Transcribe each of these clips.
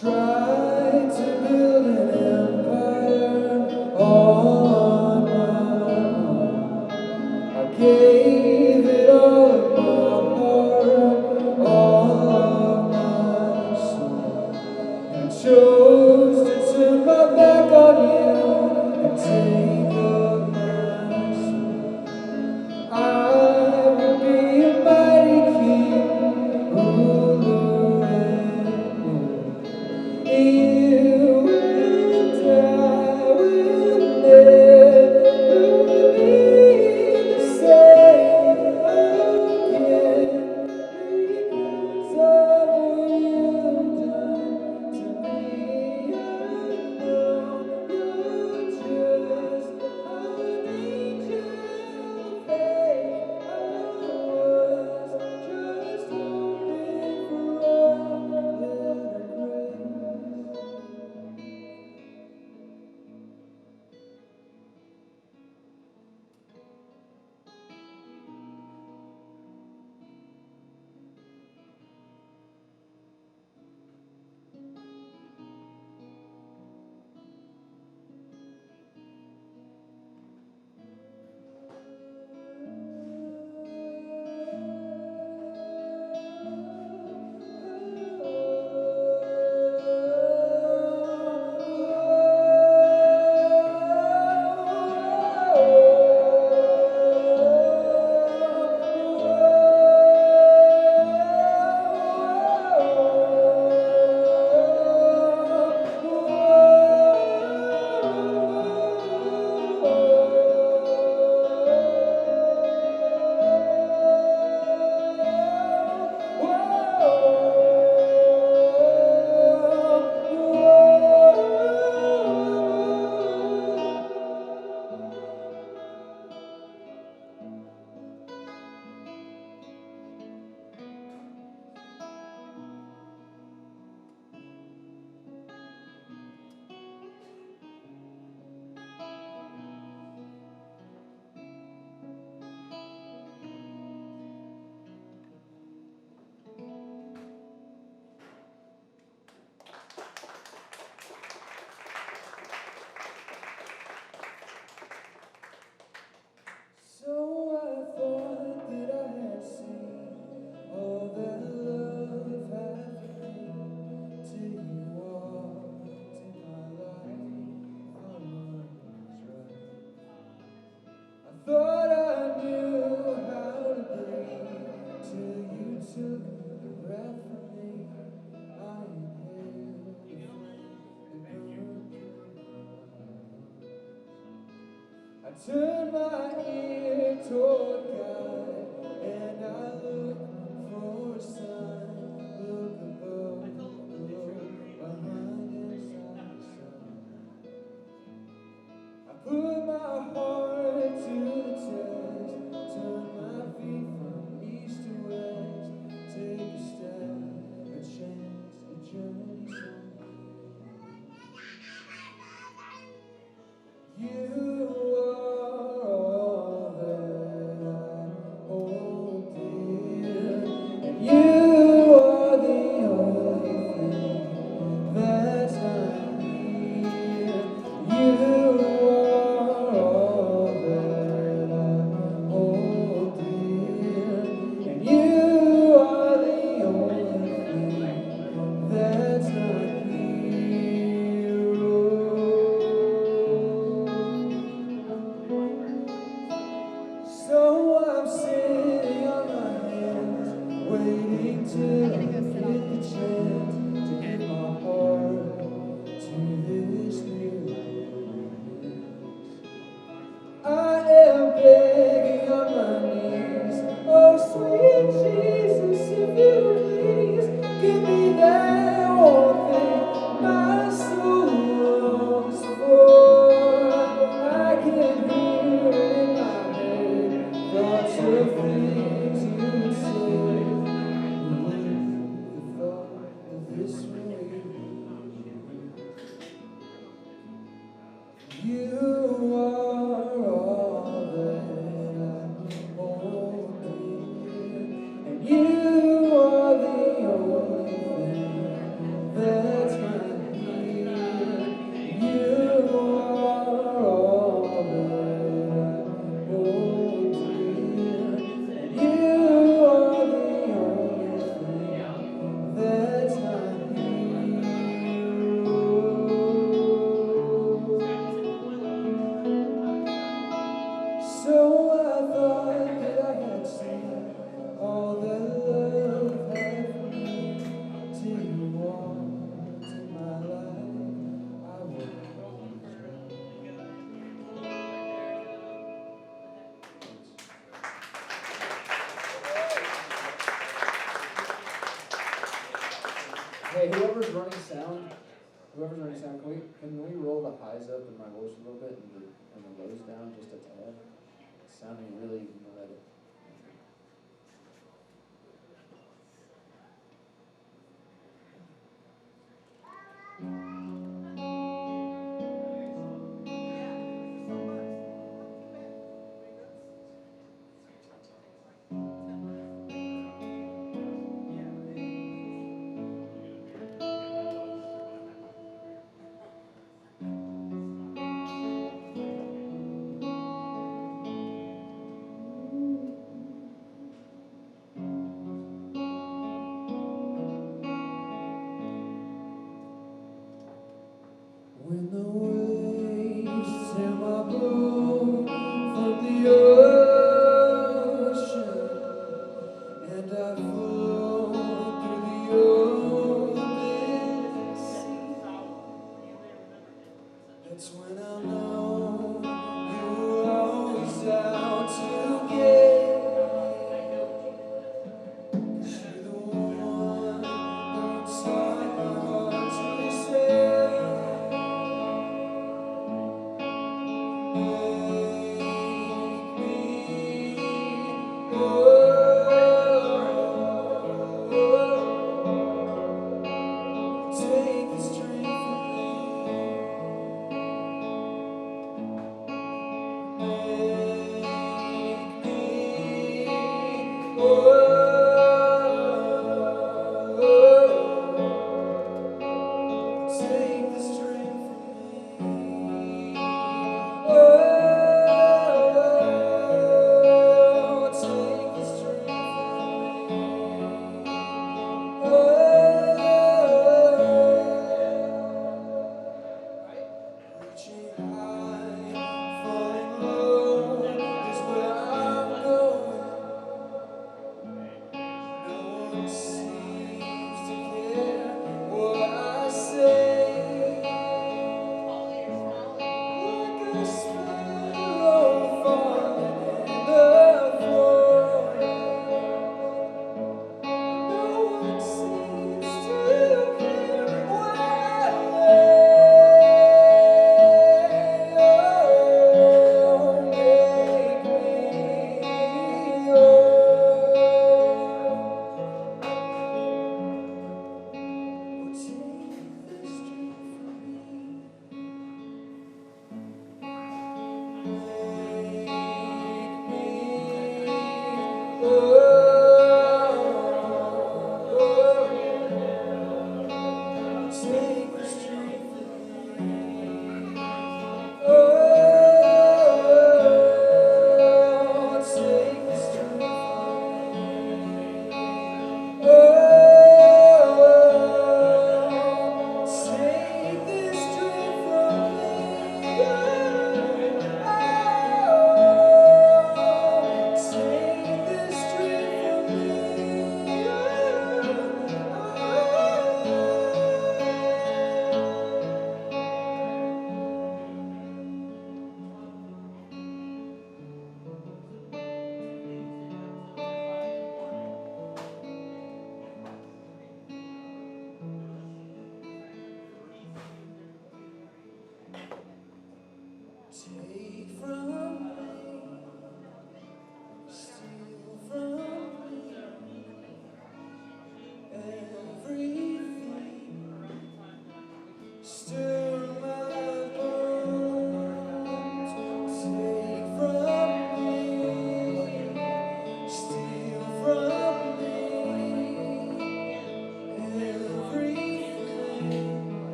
Tried to build an empire on my own. I gave it all of my heart, all of my soul, and chose to turn my back on you and take up my soul. I would be a mighty king, ruler and lord. You and I will never be the same again, because of what you've done to me. I know you're just an angel of faith. I was just hoping for a little grace. So I thought that I had seen all that love had for me, till you walked in my life. I was right. I thought I knew how to breathe, till you took the breath from me. I inhaled the flame that burned through my heart. I turned my ear toward God, and I look for a sign. Look above, look behind inside the sun. I put my heart to the test, turn my feet from east to west, take a step, a chance, a journey somewhere. You are all that I hold dear, and you are the only thing that's not here. You are all that I hold dear, and you are the only thing that's not here. So I'm sitting on my hands, waiting till I get the chance to give my heart to this new romance. I am begging on my knees, oh sweet Jesus, if you please, give me that one thing my soul longs for. I can hear it in my head, thoughts of things you would say. The thought of this way, you are all that I hold dear, and you are the only thing that's not Hey, whoever's running sound, can we roll the highs up in my voice a little bit and the lows down just a tad? It's sounding really melodic. When the waves tear my boat from the ocean, and I float through the open sea, that's when I'll know you're always out to get. 'Cause you're the one who taught my heart to sail.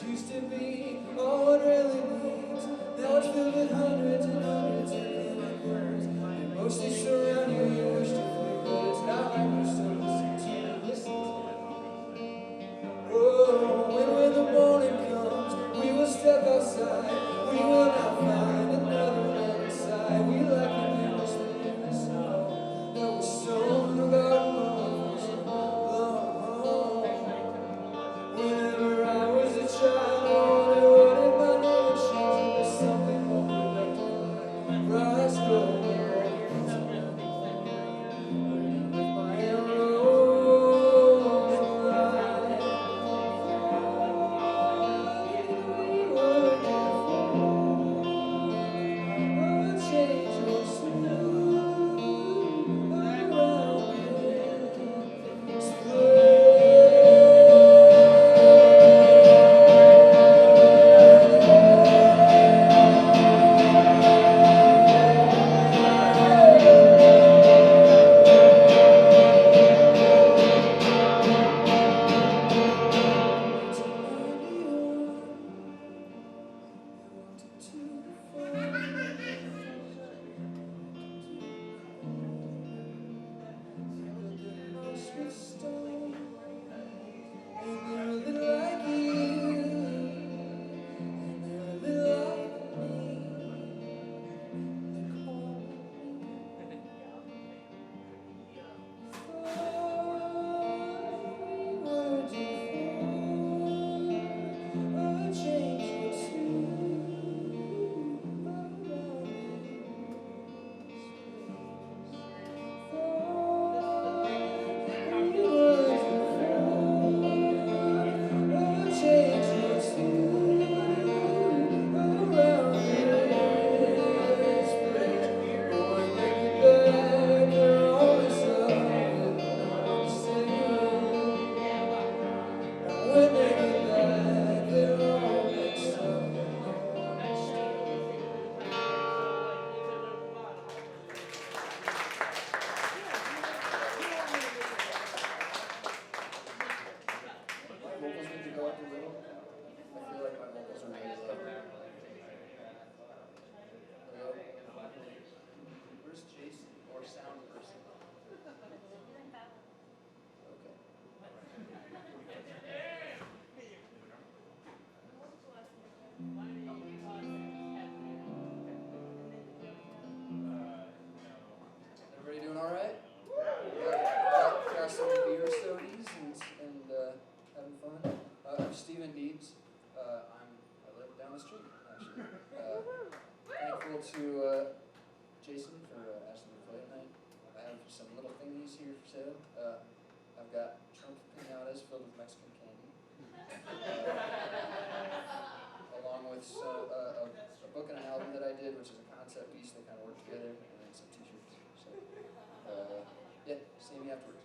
used to be all it really needs. Now it's filled with hundreds and hundreds of chemicals. They mostly surround you, you wish to flee, but it's not like you're still listening to listen. Oh, when the morning comes, we will step outside. We will not find another man inside. We like the news that in the snow that was sown about months long. Whenever I was a child, I wondered what if my name would change into something more productive like Roscoe. With my arrows alive. To Jason for asking me to play tonight. I have some little thingies here for sale. I've got trunk pinatas filled with Mexican candy, along with a book and an album that I did, which is a concept piece that kind of work together, and then some t-shirts. So, yeah, see me afterwards.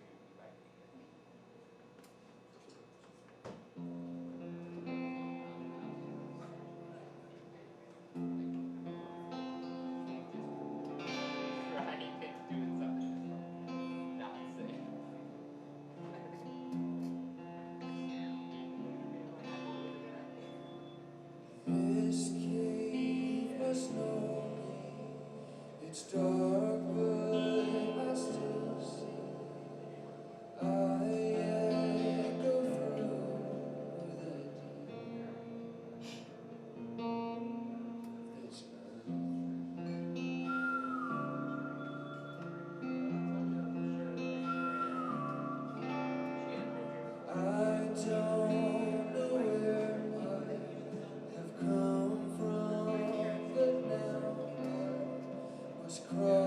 This cave must know me. It's dark, but I still see. I echo through the deep of this earth. I don't know where I have come from, but now I must cross.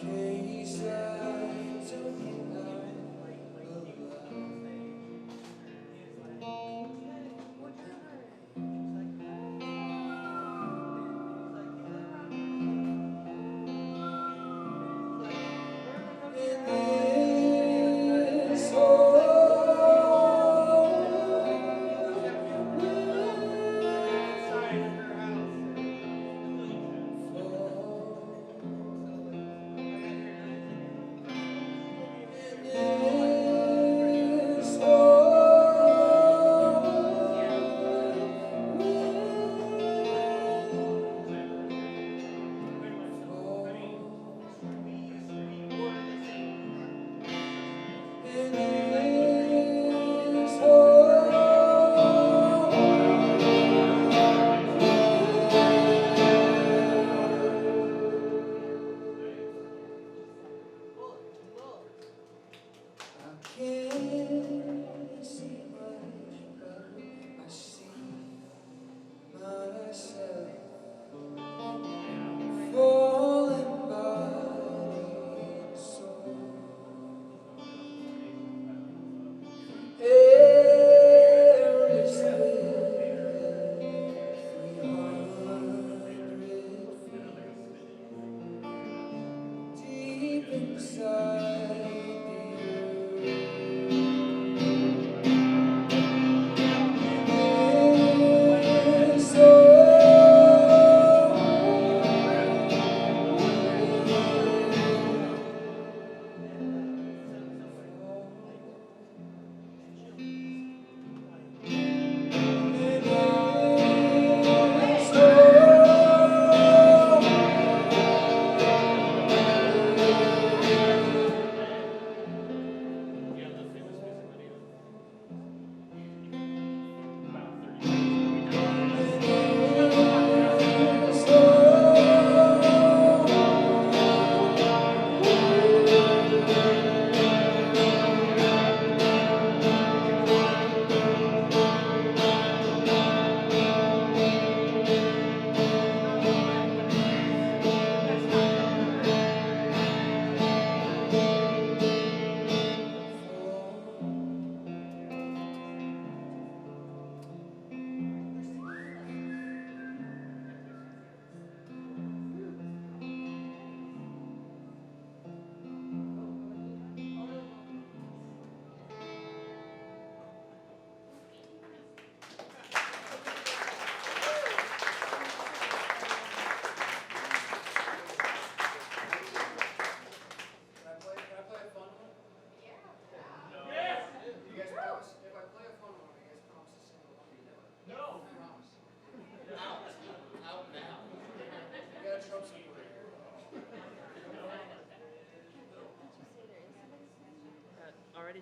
case I took it out alive.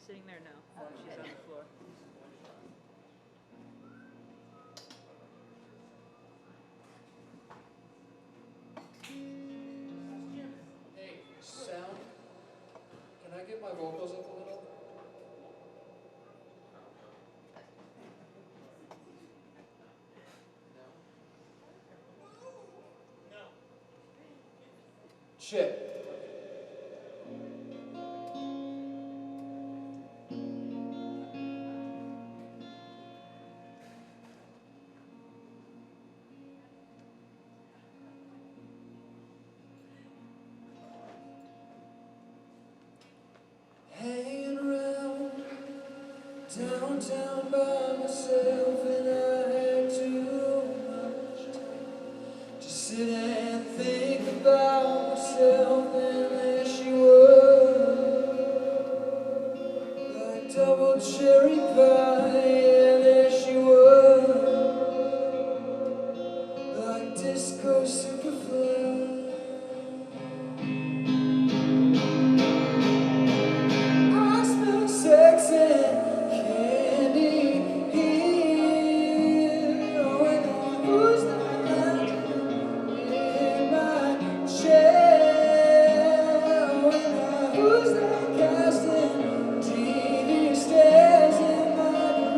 Sitting there? No. She's on the floor. Hey, sound. Can I get my vocals up a little? No. Shit. Hanging around downtown by myself, and I had too much time to sit and think about myself. And there she was, like double cherry pie. And there she was, like disco superfly. Sex and candy here. Oh, and who's that in my chair? Oh, and who's that casting TV stares in my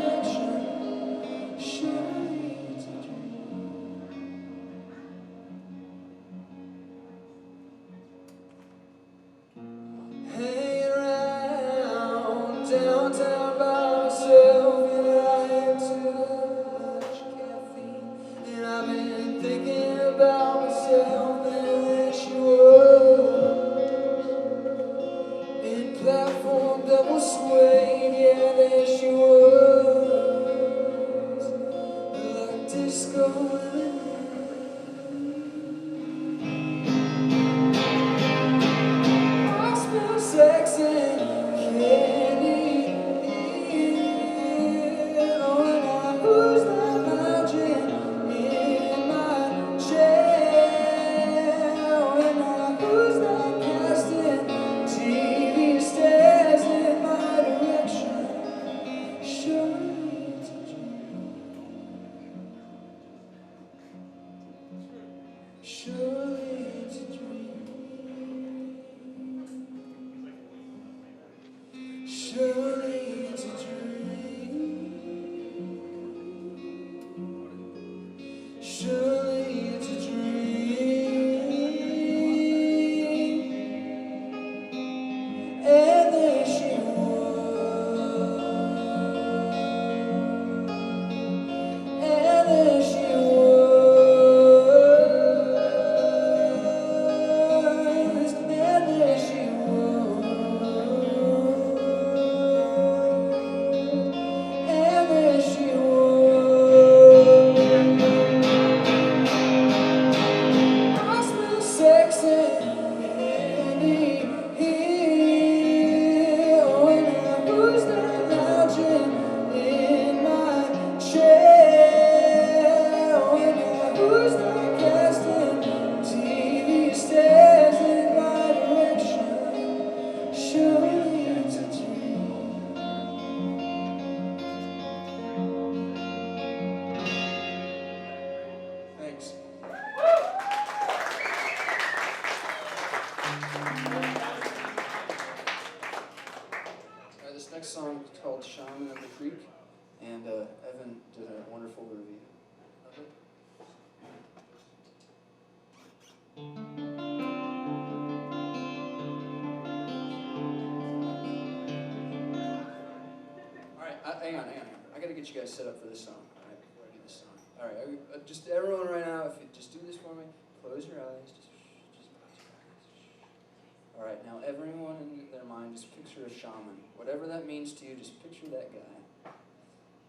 Surely it's a dream. Surely it's a dream. And there she was. And there she was. And there she was. And there she was. I smell sex and candy here. Oh, and who's that lounging in my chair? Oh, and who's that casting TV stares in my direction? Surely it's a dream. Thanks. This next song is called Shaman of the Creek, and Evan did a wonderful review of it. Alright, hang on. I gotta get you guys set up for this song. Alright, before I do this song. Alright, just everyone right now, if you just do this for me, close your eyes. Just close your eyes. Alright, now everyone in their mind, just picture a shaman. Whatever that means to you, just picture that guy.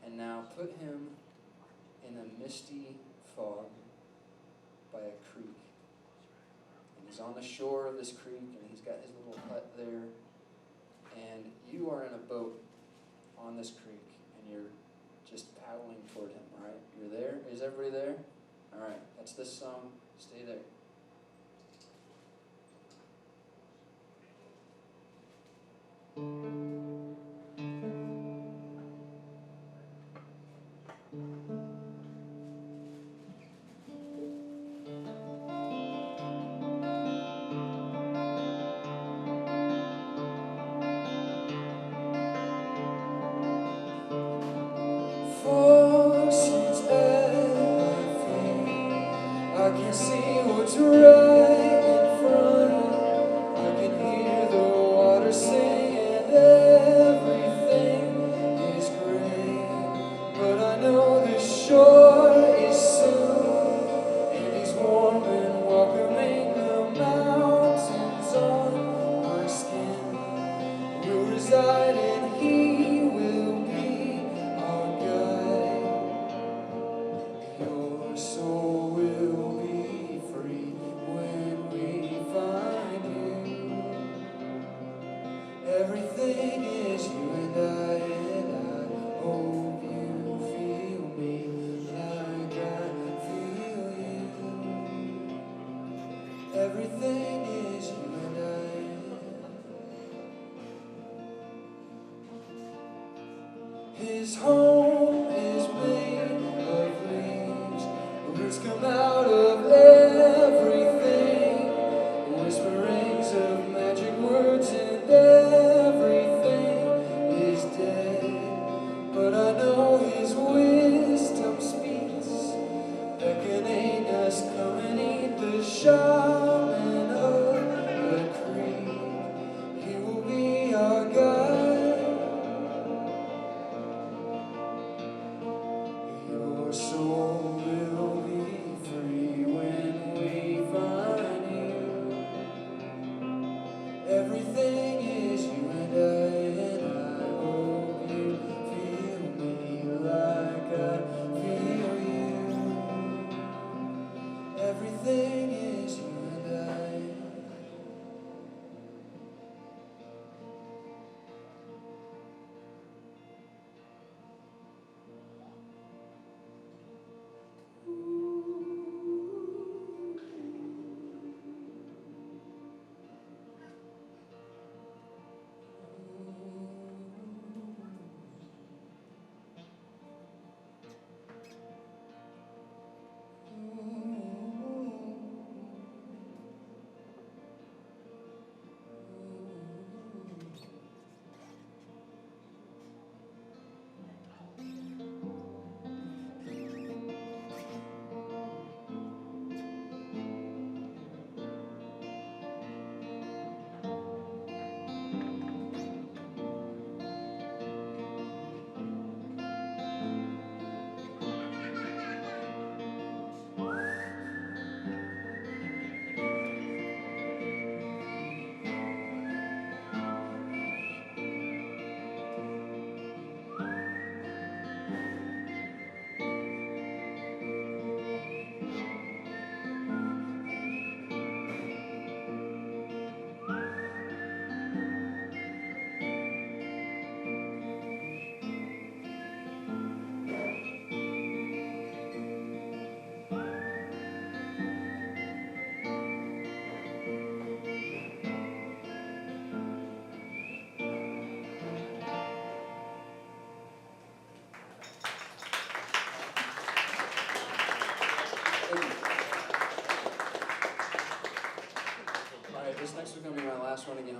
And now put him in a misty fog by a creek. And he's on the shore of this creek, and he's got his little hut there. And you are in a boat on this creek, and you're just paddling toward him, all right? You're there? Is everybody there? All right, that's this song. Stay there. Fog sits at my feet. I can see what's right in front. I can hear the water sing, and everything is great. But I know the shore is soon, and he's warm and welcoming. The mountains on my skin will reside, and he will be our guide. Your soul will be free when we find you. Everything is you and I hope you feel me like I feel you. Everything is you and I. His home is made of leaves. Roots come out of everything. Whisperings of magic words, and everything is dead. But I know his wisdom speaks, beckoning us, come and eat the shaman of the creek. He will be our guide. Your soul will be free when we find you. Everything is you and I hope you feel me like I feel you. Everything is you and I.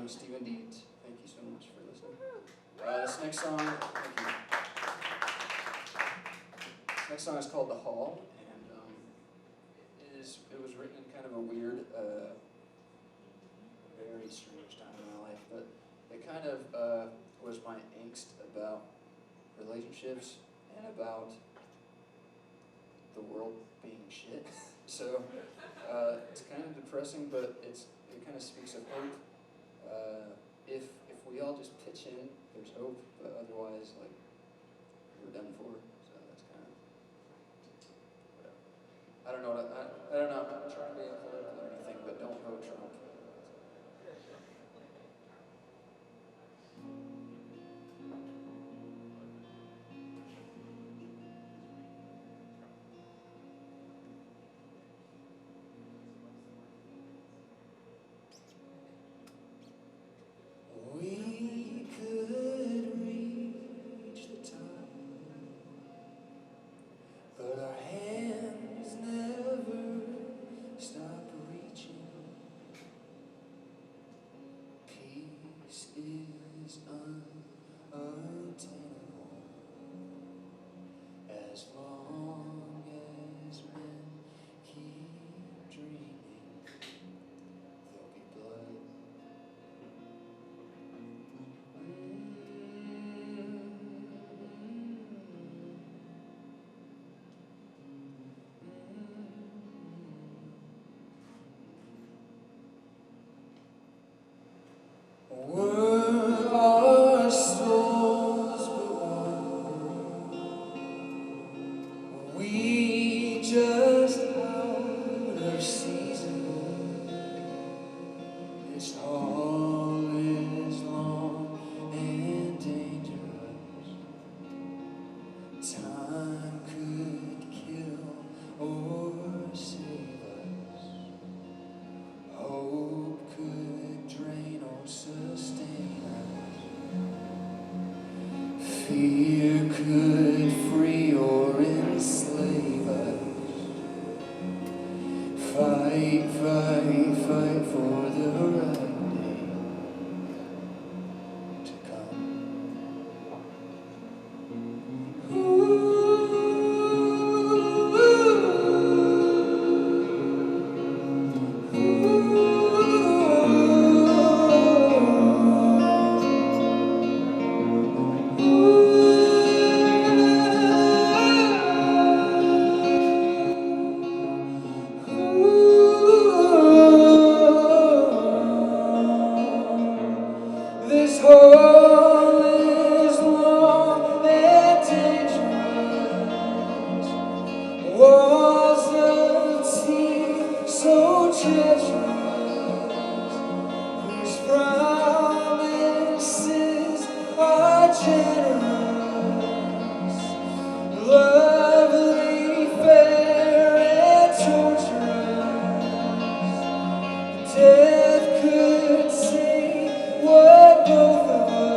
Stephen Deeds. Thank you so much for listening. This next song, thank you. This next song is called The Hall, and it was written in kind of a weird, very strange time in my life, but it kind of was my angst about relationships and about the world being shit. So it's kind of depressing, but it kind of speaks of hope. If we all just pitch in, there's hope, but otherwise, like, we're done for. So that's kind of whatever. I don't know. I'm not trying to be political or anything, but don't vote Trump. We could reach the top, but our hands never stop reaching. Peace is unattainable as long as men keep dreaming. There'll be blood. Were our souls but one? We just out of season. This hall is long and dangerous. Time could kill or save us. Hope could drain or sustain us. Fear could free or enslave us. Fight, fight, fight for the right day to come. This hall is long and dangerous. Walls of teeth so treacherous, whose promises are generous, lovely, fair, and torturous. Death could say what both of us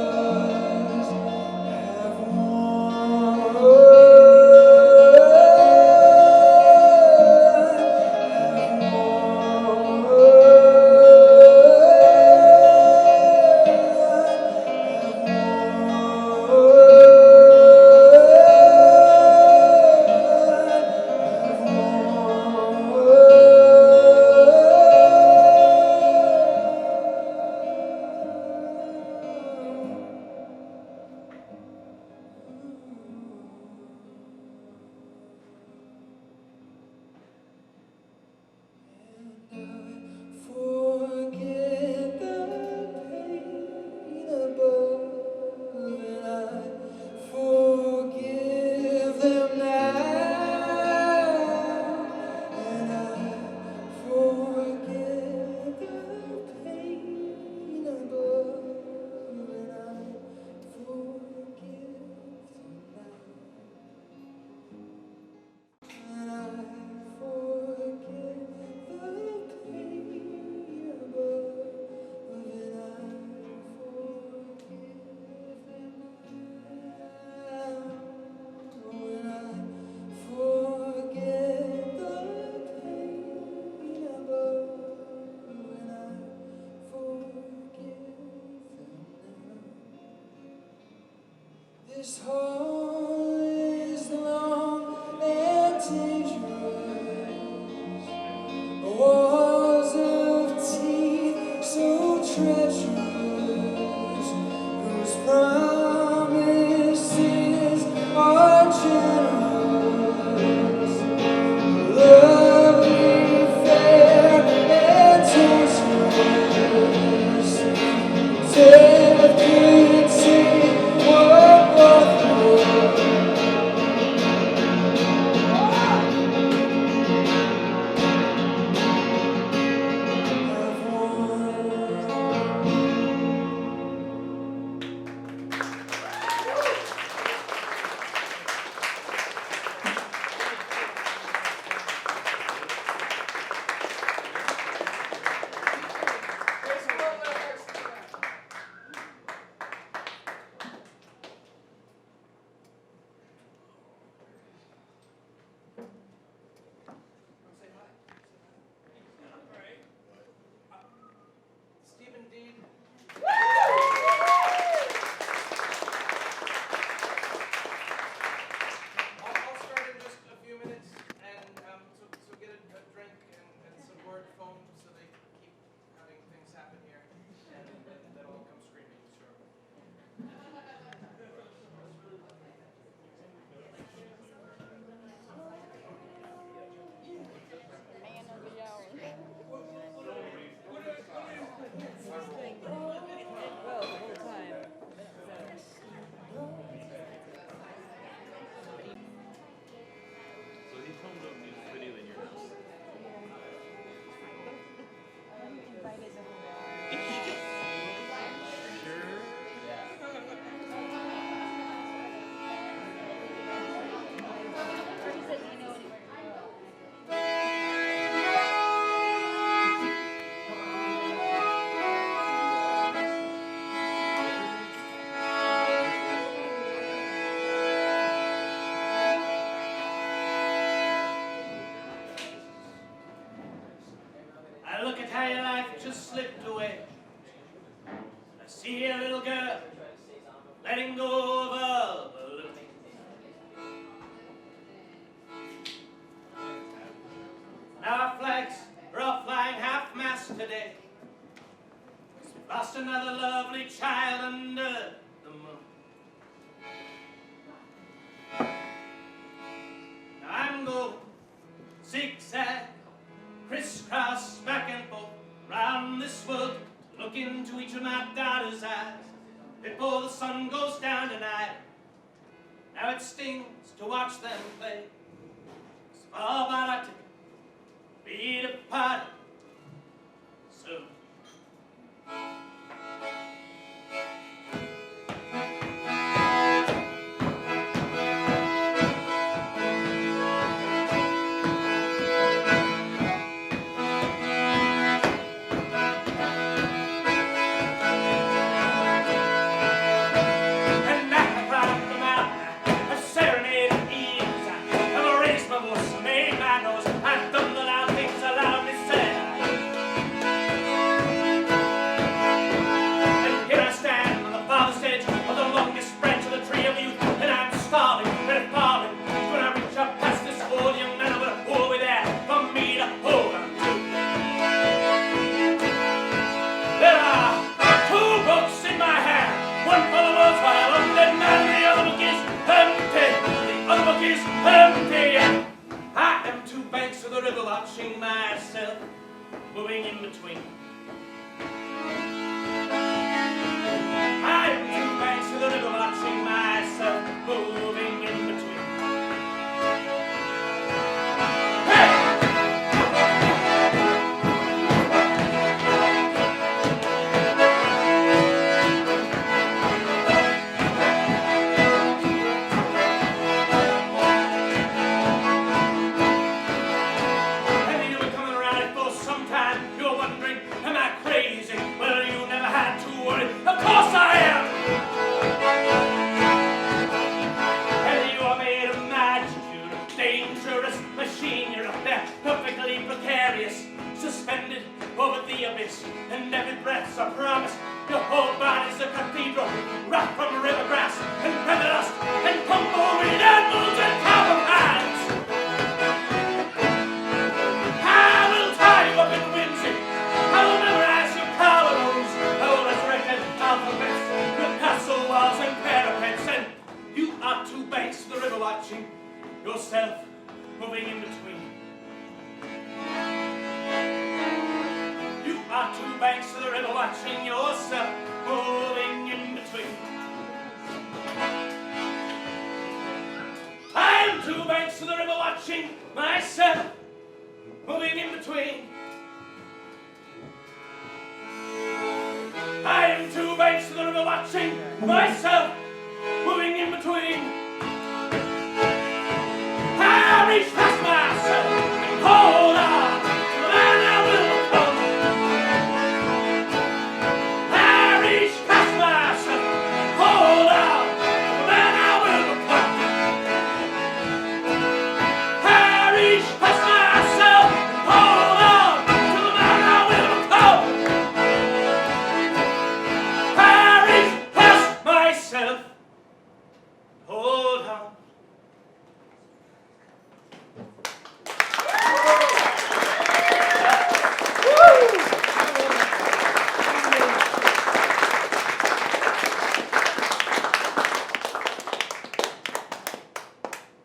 This hall is long and dangerous. Walls of teeth so treacherous, whose promises are generous. Lovely, fair, and tortuous. Death could say what both were. Look at how your life just slipped away. I see a little girl letting go of all the little things. Now our flags are all flying half-mast today. We've lost another lovely child under the moon. Now I'm going zigzag, crisscross, back and forth, round this world, to look into each of my daughter's eyes, before the sun goes down tonight. Now it stings to watch them play. Small but I be departed soon. Watching myself moving in between. I am two banks of the river watching myself moving in between. Suspended over the abyss, and every breath's a promise. Your whole body's a cathedral, rough from river grass and feather dust. watching yourself moving in between. You are two banks of the river watching yourself moving in between. I am two banks of the river watching myself moving in between. I am two banks of the river watching myself moving in between. I reach past myself and hold on to the man I will become. I reach past myself and hold on to the man I will become. I reach past myself and hold on to the man I will become. I reach past myself. Hold on.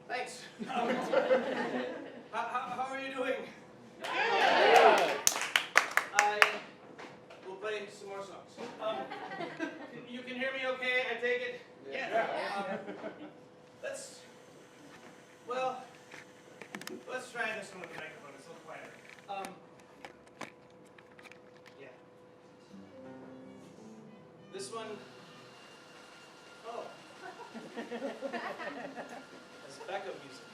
Thanks. How are you doing? I will play some more songs. You can hear me okay, I take it? Yeah. Let's try this one with the microphone. It's a little quieter. Yeah. This one. Oh. That's backup music.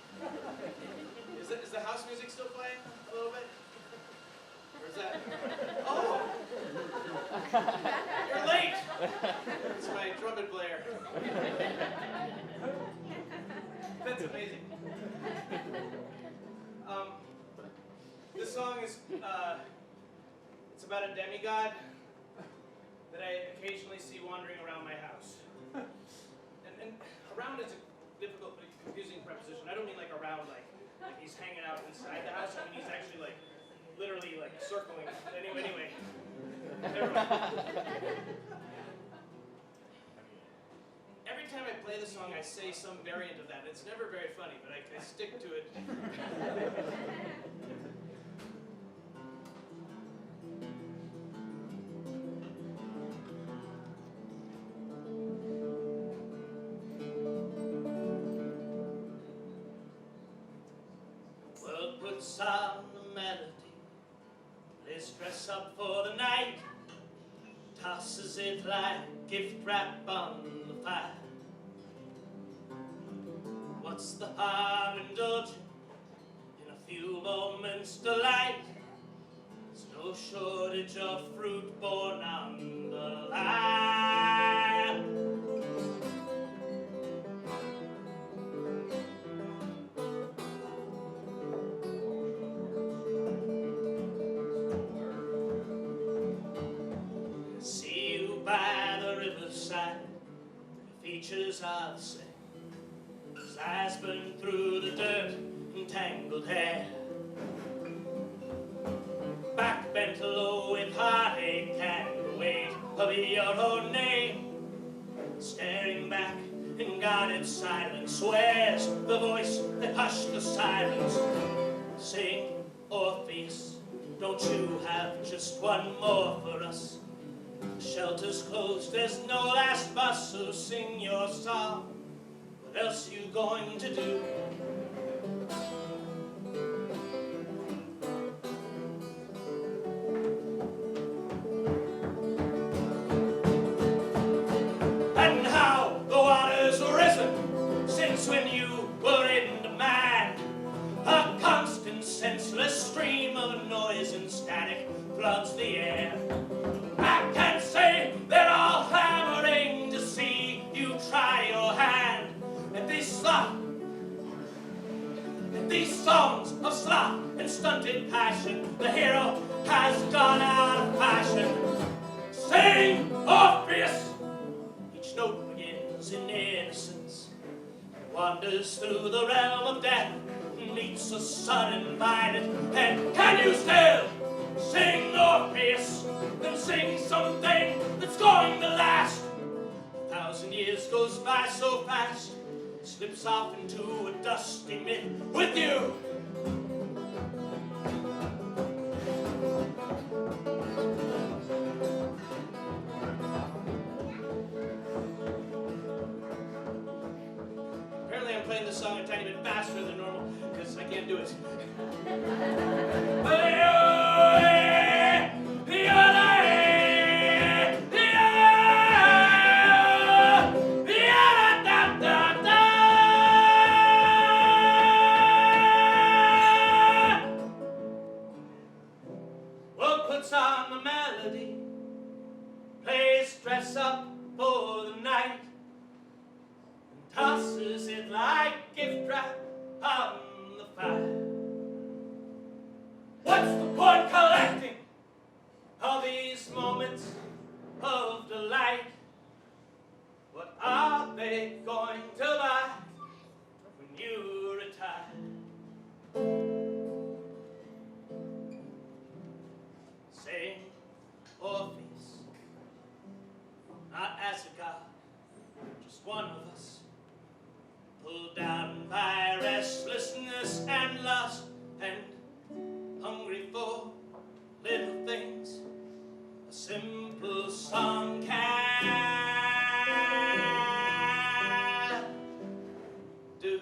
Is the house music still playing a little bit? Or is that? Oh. You're late. It's my trumpet player. That's amazing. This song is, it's about a demigod that I occasionally see wandering around my house. And around is a difficult but confusing preposition. I don't mean like around like he's hanging out inside the house. I mean he's actually like literally like circling. Anyway. Never mind. Every time I play the song, I say some variant of that. It's never very funny, but I stick to it. World puts on the melody. Let's dress up for the night. Tosses it like gift wrap on the fire. What's the harm in indulging in a few moments' delight? There's no shortage of fruit born on the line. See you by the riverside, the features are the same. His eyes burn through the dirt and tangled hair. Back bent low with heartache and the weight of your own name. Staring back in guarded silence, where's the voice that hushed the sirens? Sing, Orpheus, don't you have just one more for us? The shelter's closed, there's no last bus, so sing your song. What else you going to do? And how the waters risen since when you were in demand. A constant senseless stream of noise and static floods the air. I can't say they're all clamoring to see you try your hand at these songs of sloth and stunted passion. The hero has gone out of fashion. Sing, Orpheus! Each note begins in innocence, wanders through the realm of death, meets a sudden violet. And can you still sing, Orpheus? Then sing something that's going to last. 1,000 years goes by so fast. It's slips off into a dusty myth with you. Apparently I'm playing this song a tiny bit faster than normal because I can't do it. Well, puts on the melody, plays dress up for the night, and tosses it like gift wrap on the fire. What's the point collecting all these moments of delight? What are they going to buy when you retire? Saying Orpheus, not as a god, just one of us, pulled down by restlessness and lust, and hungry for little things a simple song can do.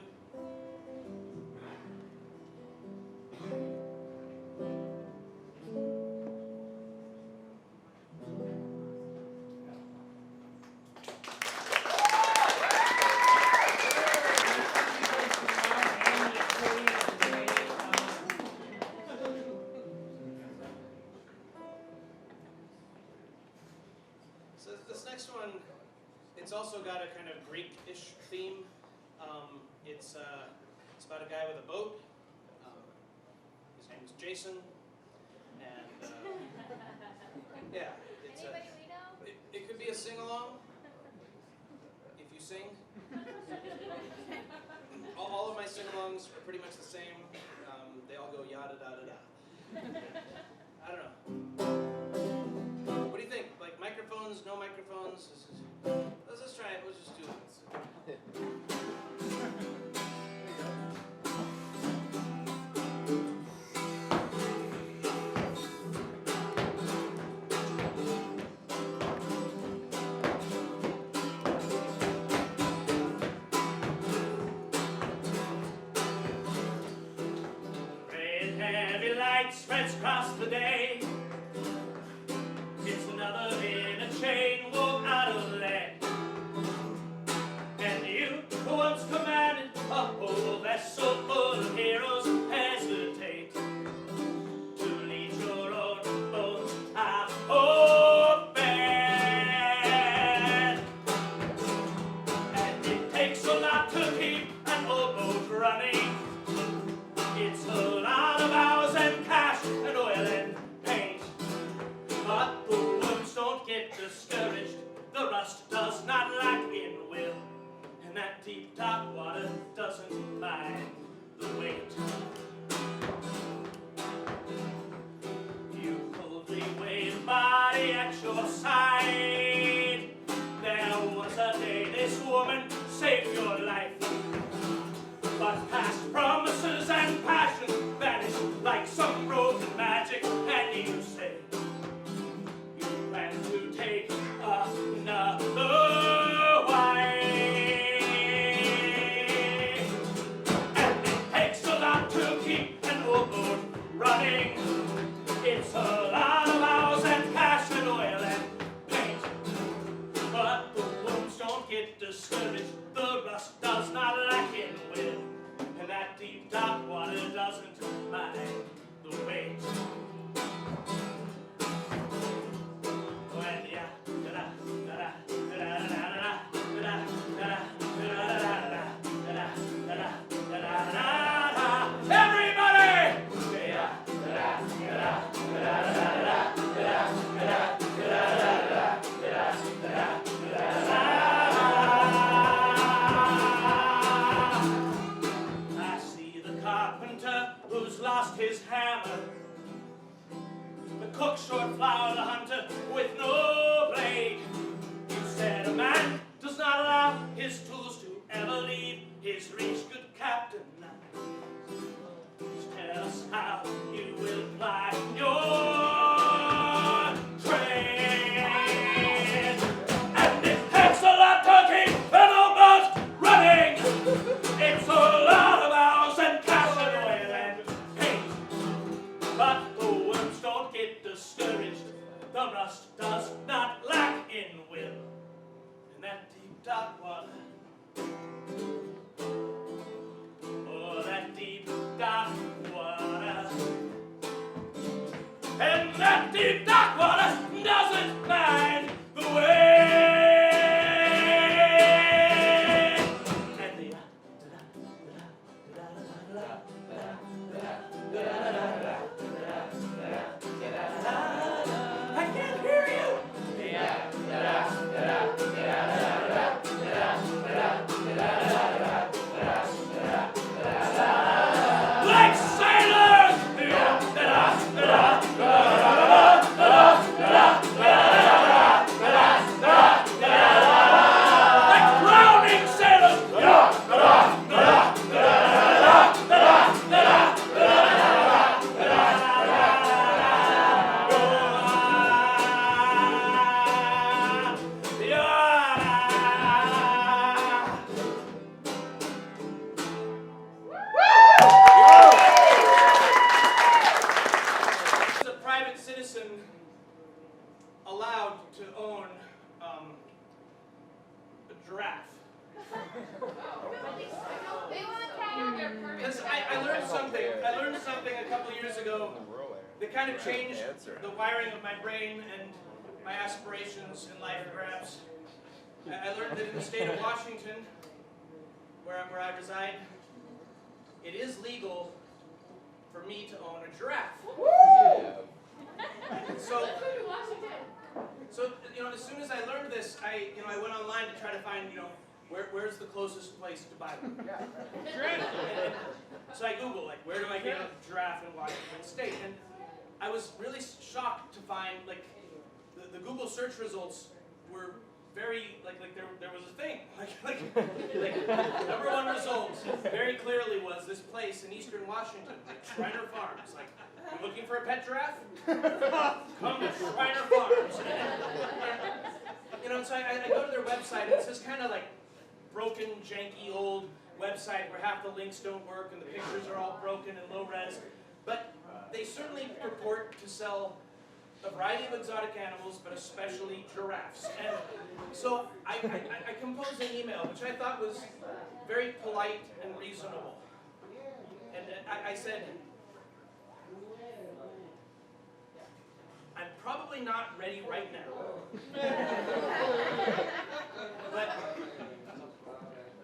So this next one, it's also got a kind of Greek-ish theme. It's about a guy with a boat. His name is Jason, and yeah, it's Anybody we know? it could be a sing-along if you sing. All of my sing-alongs are pretty much the same. They all go yada da da da. I don't know. What do you think? Like microphones, no microphones? Let's just try it. We'll just do it. Red heavy light spreads across the day. It's another in a chain walk out of land. And you, who once commanded a whole vessel full of heroes, hesitate to lead your own bones out of bed. And it takes a lot to keep an old boat running. It's a lot of hours and cash and oil and paint. But the worms don't get discouraged. The rust does not lack in will. And that deep dark water doesn't mind the weight. You coldly weigh the body at your side. There was a day this woman saved your life. But past promises and passion vanish like some broken magic, and you say you plan to take another wife. And it takes a lot to keep an old boat running. It's a lot of hours and cash and oil and paint. But the wounds don't get discouraged. The rust does not lack in will. And that deep dark water doesn't mind the weight. When ya da da da da da da da da da. Everybody! giraffe. Because I learned something. I learned something a couple years ago that kind of changed the wiring of my brain and my aspirations in life, perhaps. I learned that in the state of Washington, where I reside, it is legal for me to own a giraffe. So you know, as soon as I learned this, I went online to try to find, where's the closest place to buy one. So I Googled, like, where do I get a giraffe in Washington State? And I was really shocked to find, like, the Google search results were very, like there was a thing. Like number one result very clearly was this place in eastern Washington, like Shriner Farms. Like, you looking for a pet giraffe? Come to Shriner Farms. So I go to their website, and it's this kind of like broken, janky, old website where half the links don't work and the pictures are all broken and low res. But they certainly purport to sell a variety of exotic animals, but especially giraffes. And so I composed an email, which I thought was very polite and reasonable. And I said, I'm probably not ready right now. But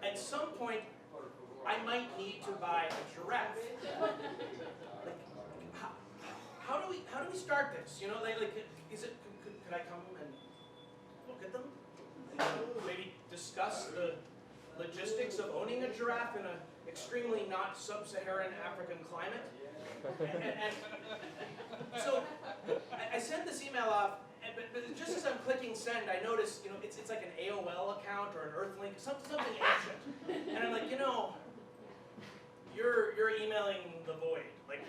at some point, I might need to buy a giraffe. How do we start this? Could I come and look at them? And maybe discuss the logistics of owning a giraffe in an extremely not sub-Saharan African climate? So I sent this email off, but just as I'm clicking send, I notice, it's like an AOL account or an Earthlink, something ancient. And I'm like, you're emailing the void. Like,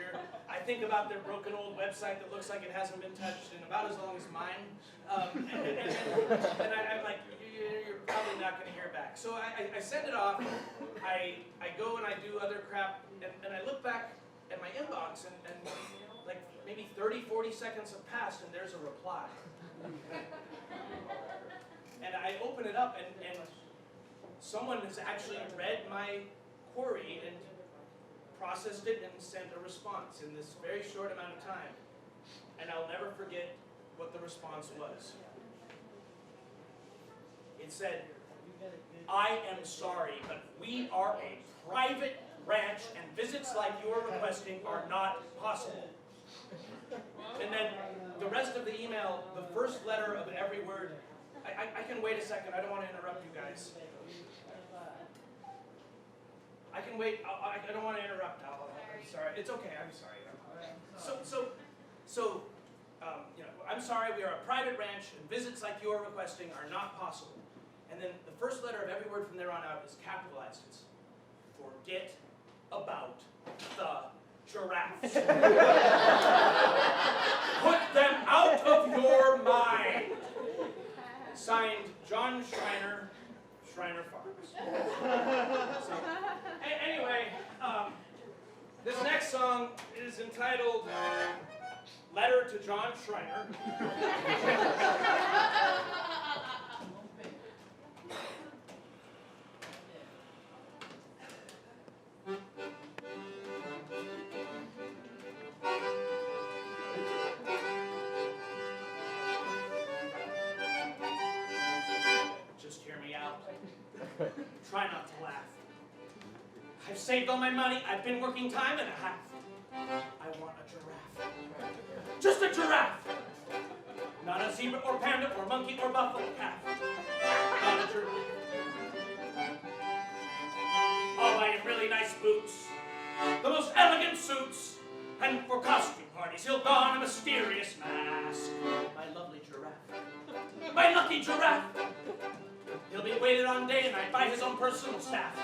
I think about their broken old website that looks like it hasn't been touched in about as long as mine. And I'm like, you're probably not going to hear back. So I send it off. I go and I do other crap, and I look back at my inbox, and like maybe 30, 40 seconds have passed, and there's a reply. And I open it up, and someone has actually read my query and processed it and sent a response in this very short amount of time. And I'll never forget what the response was. It said, I am sorry, but we are a private ranch and visits like you're requesting are not possible. And then the rest of the email, the first letter of every word, I can wait a second, I don't want to interrupt you guys. I can wait, I don't want to interrupt. I'm sorry, it's okay, I'm sorry. I'm sorry, we are a private ranch and visits like you're requesting are not possible. And then the first letter of every word from there on out is capitalized. It's forget about the giraffes. Put them out of your mind. Signed, John Shriner, Shriner Farms. So, anyway, this next song is entitled Letter to John Shriner. Just hear me out. Try not to laugh. I've saved all my money. I've been working time and a half. I want a giraffe. Just a giraffe. Not a zebra or panda or monkey or buffalo calf. Not a giraffe. I'll buy him really nice boots, the most elegant suits, and for costume parties he'll don a mysterious mask. My lovely giraffe. My lucky giraffe. He'll be waited on day and night by his own personal staff.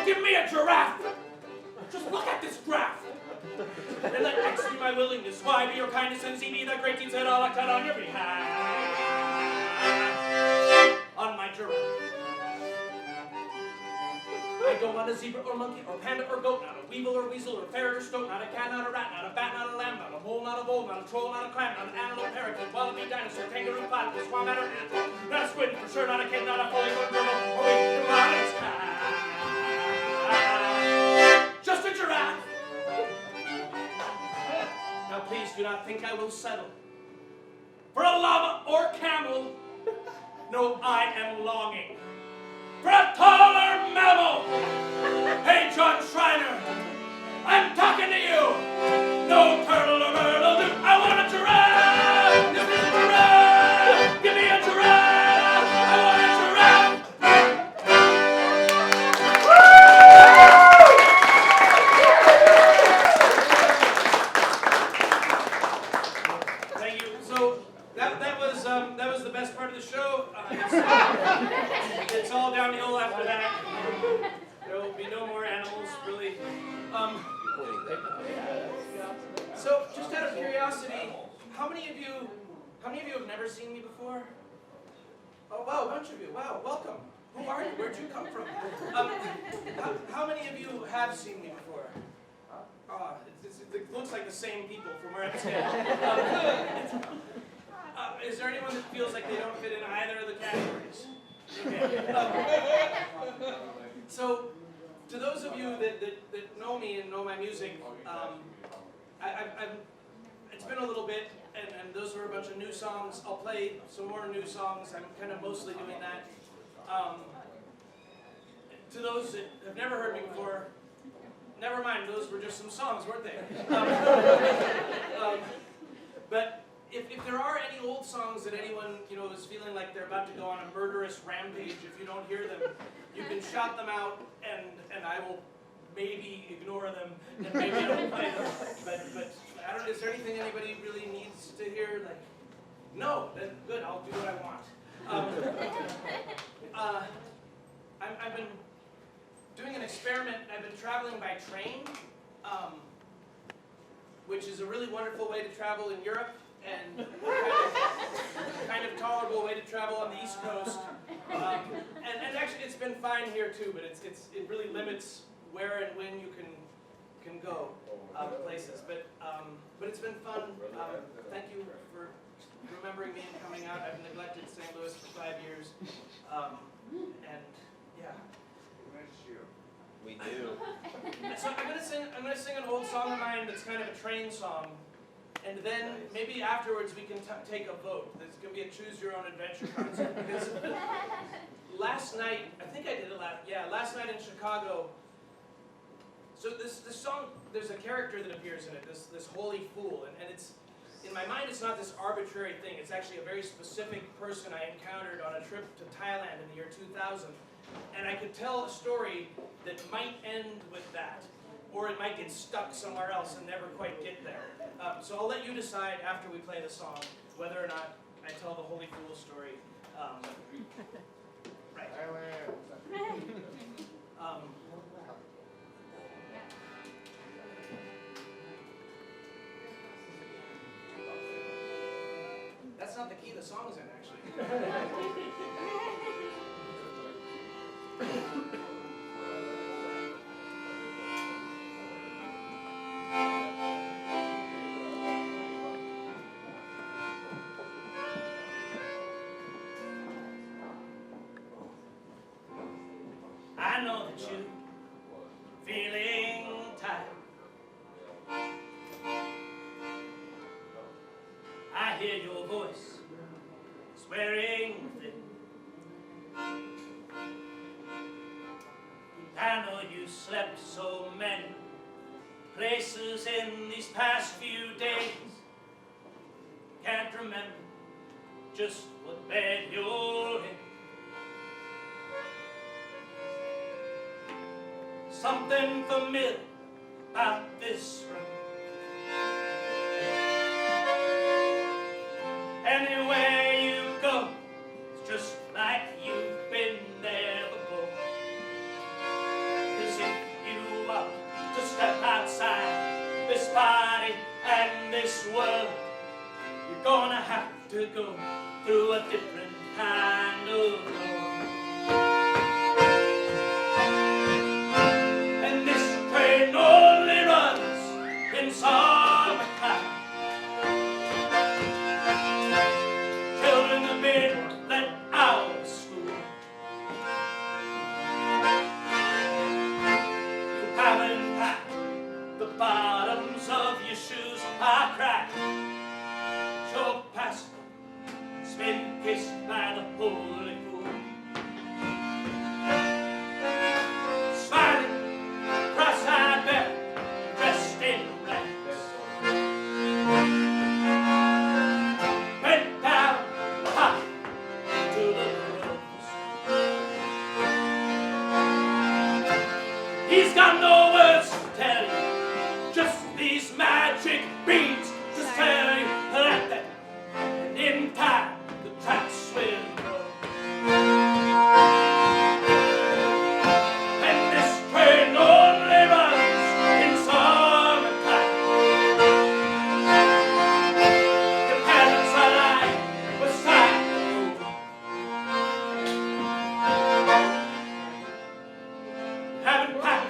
Give me a giraffe! Just look at this graph! And let X be my willingness. Y be your kindness, and Z be the great deeds that I'll act out on your behalf. On my giraffe. I don't want a zebra or monkey or panda or goat, not a weevil or weasel or ferret or stoat, not a cat, not a rat, not a bat, not a lamb, not a mole, not a vole, not a troll, not a clam, not an antelope, parakeet, wallaby, dinosaur, kangaroo, platypus, swan, or ant, not a squid for sure, not a kid, not a fully grown turtle, or I think I will settle for a llama or camel. No, I am longing for a taller mammal. Hey, John Schreiner, I'm talking to you. No turtle or bird will do. I want a giraffe. Give me a giraffe. Give me a giraffe. I want a giraffe. Thank you. So that was the best part of the show. It's all downhill after that. There will be no more animals, really. So, just out of curiosity, how many of you have never seen me before? Oh wow, a bunch of you. Wow, welcome. Who are you? Where'd you come from? How many of you have seen me before? It looks like the same people from where I'm standing. Is there anyone that feels like they don't fit in either of the categories? Okay. So, to those of you that know me and know my music, it's been a little bit, and those were a bunch of new songs. I'll play some more new songs. I'm kind of mostly doing that. To those that have never heard me before, never mind, those were just some songs, weren't they? But if there are any old songs that anyone is feeling like they're about to go on a murderous rampage, if you don't hear them, you can shout them out, and I will maybe ignore them, and maybe I don't play them. But I don't. Is there anything anybody really needs to hear? Like, no, then good. I'll do what I want. I've been doing an experiment. I've been traveling by train, which is a really wonderful way to travel in Europe, and kind of tolerable way to travel on the East Coast. And actually, it's been fine here too, but it really limits where and when you can go places. But it's been fun. Thank you for remembering me and coming out. I've neglected St. Louis for 5 years, and yeah. We do. So I'm gonna sing an old song of mine that's kind of a train song, and then maybe afterwards we can take a vote. There's gonna be a choose your own adventure concert, because last night, I think I did it last night in Chicago. So this song, there's a character that appears in it, this holy fool, and it's, in my mind, it's not this arbitrary thing. It's actually a very specific person I encountered on a trip to Thailand in the year 2000. And I could tell a story that might end with that, or it might get stuck somewhere else and never quite get there. So I'll let you decide after we play the song whether or not I tell the holy fool story. Right. That's not the key the song's in, actually. I know that you're feeling tired. I hear your voice swearing within. I know you slept so many places in these past few days. Can't remember just what bed you're in. Something familiar about this room. Anywhere you go, it's just like you've been there before. 'Cause if you are to step outside this body and this world, you're gonna have to go through a different kind of door. And this train only runs in summertime. Children have been let out of school. You haven't packed, the bottoms of your shoes are cracked. He's got no words to tell you, just these magic beats to tell you that and in time the tracks will grow. And this train only runs in summertime. The parents are lying beside the road. Haven't packed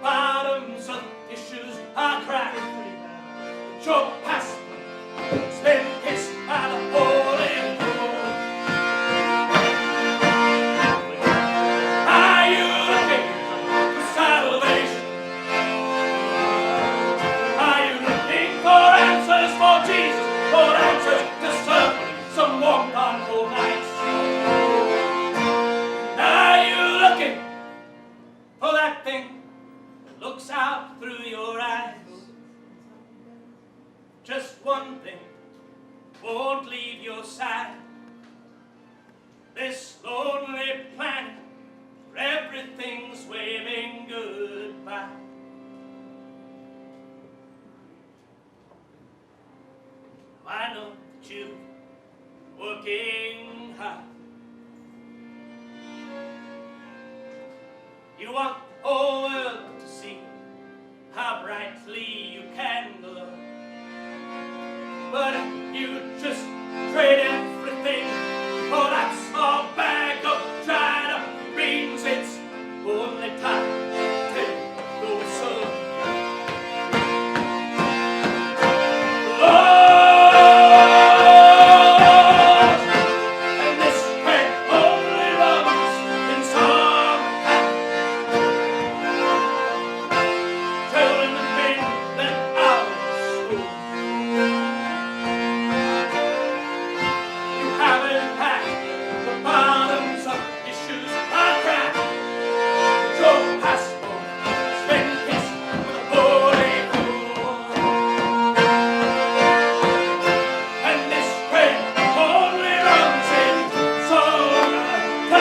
bottoms of your shoes are cracked. Your passport's been kissed by the holy moon. Are you looking for salvation? Are you looking for answers for Jesus? For answers to some warm on cold nights? Are you looking for that thing that looks out through your eyes? Just one thing won't leave your side. This lonely planet where everything's waving goodbye. I know that you're working hard. You want the whole world to see how brightly you can glow. But if you just trade everything for that small bag of dried up beans, it's only time to the whistle. And this train only runs in summertime. Children have been let out of school. Haven't packed the bottoms of your shoes are cracked. Your passport's been kissed with a holy moon. And this train only runs in summertime.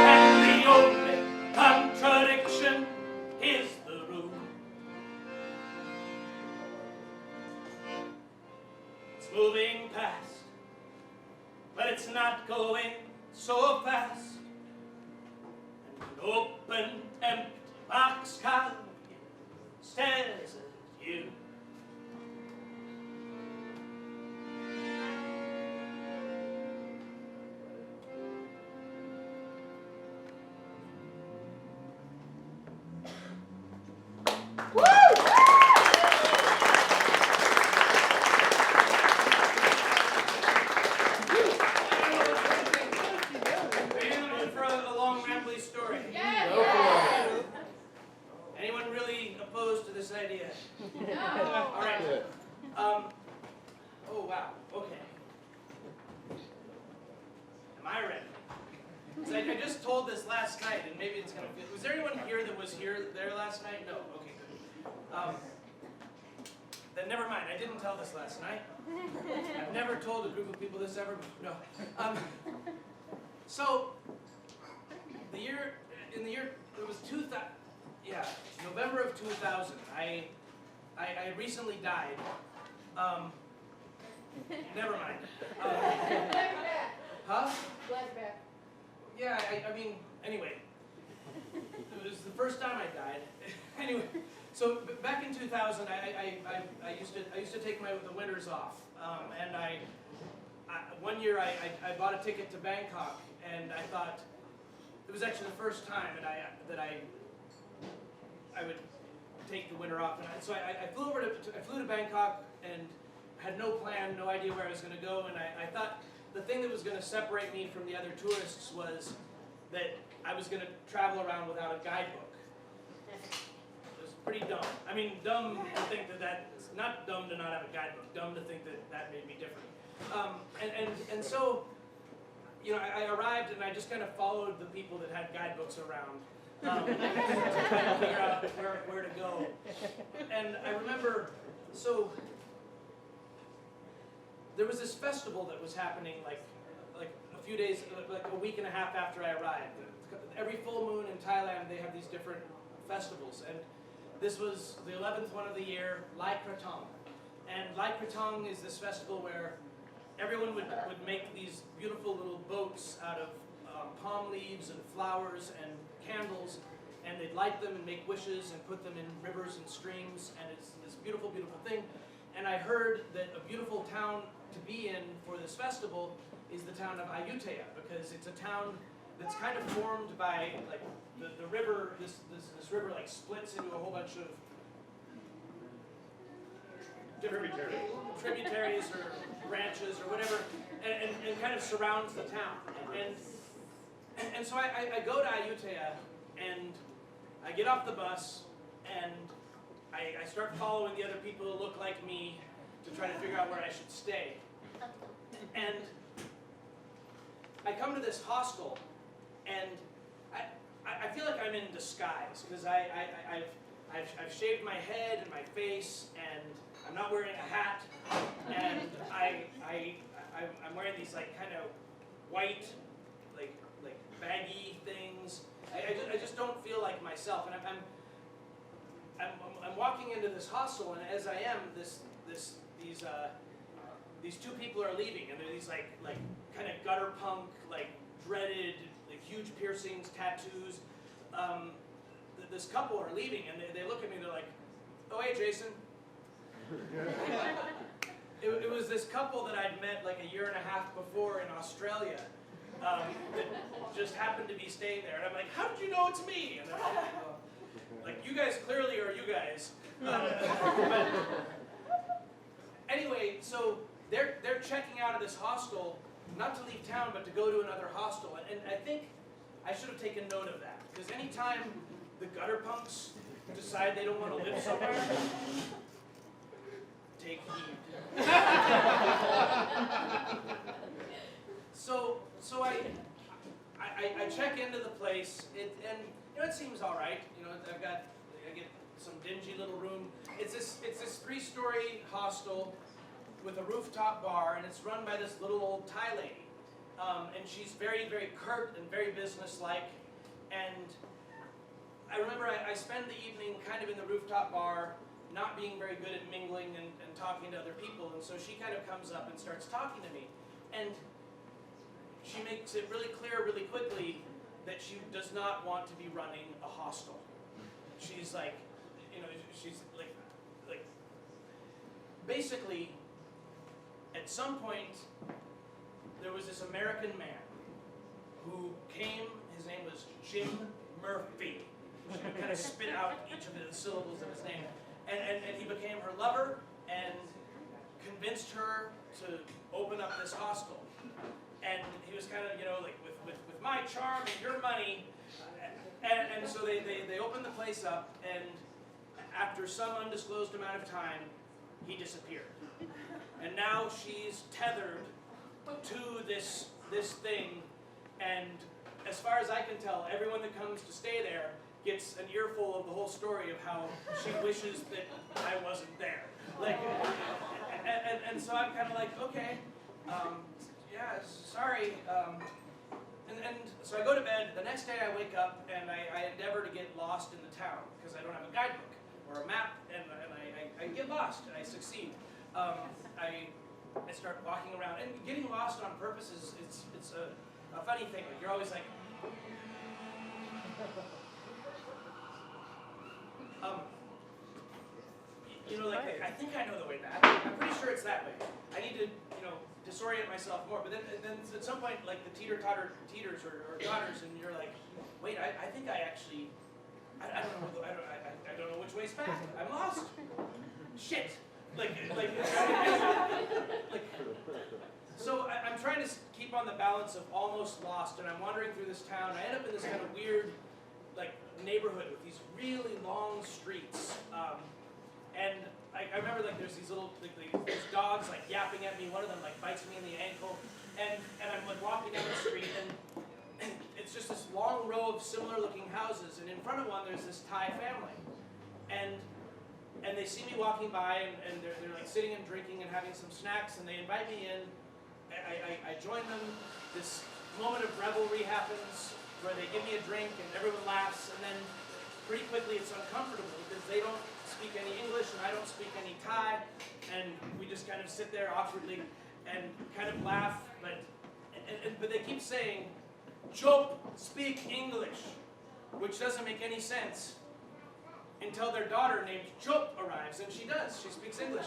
And the only contradiction is the rule. It's moving past, but it's not going so fast. And an open, empty boxcar stares at you. Are you in the mood for a long, rambly story? Anyone really opposed to this idea? All right. Oh, wow. Okay. Am I ready? 'Cause I just told this last night, and maybe it's gonna fit. Was there anyone here that was there last night? No. Okay, good. Then never mind. I didn't tell this last night. I've never told a group of people this ever. No. So in the year it was 2000. Yeah, November of 2000. I recently died. Never mind. Huh? Flashback. Yeah, I mean, anyway. It was the first time I died. Anyway, so back in 2000, I used to take the winters off, and one year I bought a ticket to Bangkok, and I thought it was actually the first time that I would take the winter off, and so I flew to Bangkok and had no plan, no idea where I was going to go, and I thought the thing that was going to separate me from the other tourists was that I was going to travel around without a guidebook. It was pretty dumb. I mean, dumb to think that's not dumb to not have a guidebook. Dumb to think that made me different. And so, you know, I arrived and I just kind of followed the people that had guidebooks around to kind of figure out where to go. And I remember, so there was this festival that was happening like a few days, like a week and a half after I arrived. Every full moon in Thailand, they have these different festivals, and this was the 11th one of the year, Lai Krathong. And Lai Krathong is this festival where everyone would make these beautiful little boats out of palm leaves and flowers and candles, and they'd light them and make wishes and put them in rivers and streams, and it's this beautiful, beautiful thing. And I heard that a beautiful town to be in for this festival is the town of Ayutthaya, because it's a town that's kind of formed by like the river. This river like splits into a whole bunch of different tributaries or branches or whatever, and kind of surrounds the town. And so I go to Ayutthaya, and I get off the bus, and I start following the other people who look like me to try to figure out where I should stay. And I come to this hostel, and I feel like I'm in disguise, because I've shaved my head and my face, and I'm not wearing a hat, and I'm wearing these like kind of white, like baggy things. I just don't feel like myself, and I'm walking into this hostel, and as I am, these two people are leaving, and they're these like kind of gutter punk, like dreaded, like huge piercings, tattoos. This couple are leaving, and they look at me, they're like, "Oh, hey, Jason." It was this couple that I'd met like a year and a half before in Australia, that just happened to be staying there, and I'm like, "How did you know it's me?" And they're like, "You guys clearly are you guys." But anyway, so they're checking out of this hostel, not to leave town, but to go to another hostel, and I think I should have taken note of that, because anytime the gutter punks decide they don't want to live somewhere, take heed. So I check into the place, and it seems all right. I get some dingy little room. It's this 3-story hostel with a rooftop bar, and it's run by this little old Thai lady, and she's very, very curt and very businesslike. And I remember I spend the evening kind of in the rooftop bar, not being very good at mingling and talking to other people, and so she kind of comes up and starts talking to me, and she makes it really clear really quickly that she does not want to be running a hostel. She's like, she's like basically, at some point, there was this American man who came, his name was Jim Murphy. She would kind of spit out each of the syllables of his name. And he became her lover and convinced her to open up this hostel. And he was kind of, with my charm and your money. And so they opened the place up, and after some undisclosed amount of time, he disappeared. And now she's tethered to this thing, and as far as I can tell, everyone that comes to stay there gets an earful of the whole story of how she wishes that I wasn't there. And so I'm kind of like, okay, yeah, sorry. And so I go to bed. The next day I wake up and I endeavor to get lost in the town because I don't have a guidebook or a map, and I get lost, and I succeed. I start walking around, and getting lost on purpose it's a funny thing. Like, you're always like, I think I know the way back. I'm pretty sure it's that way. I need to, disorient myself more. But then at some point, like the teeters or daughters, and you're like, wait, I think I actually, I don't know which way's back. I'm lost. Shit. So I'm trying to keep on the balance of almost lost, and I'm wandering through this town. I end up in this kind of weird, neighborhood with these really long streets. And I remember there's these little these dogs yapping at me. One of them bites me in the ankle, and I'm walking down the street, and it's just this long row of similar looking houses, and in front of one there's this Thai family, and they see me walking by, and they're sitting and drinking and having some snacks, and they invite me in. I join them. This moment of revelry happens where they give me a drink and everyone laughs, and then pretty quickly it's uncomfortable because they don't speak any English and I don't speak any Thai, and we just kind of sit there awkwardly and kind of laugh, but they keep saying, "Chop, speak English," which doesn't make any sense until their daughter named Chop arrives, and she does. She speaks English.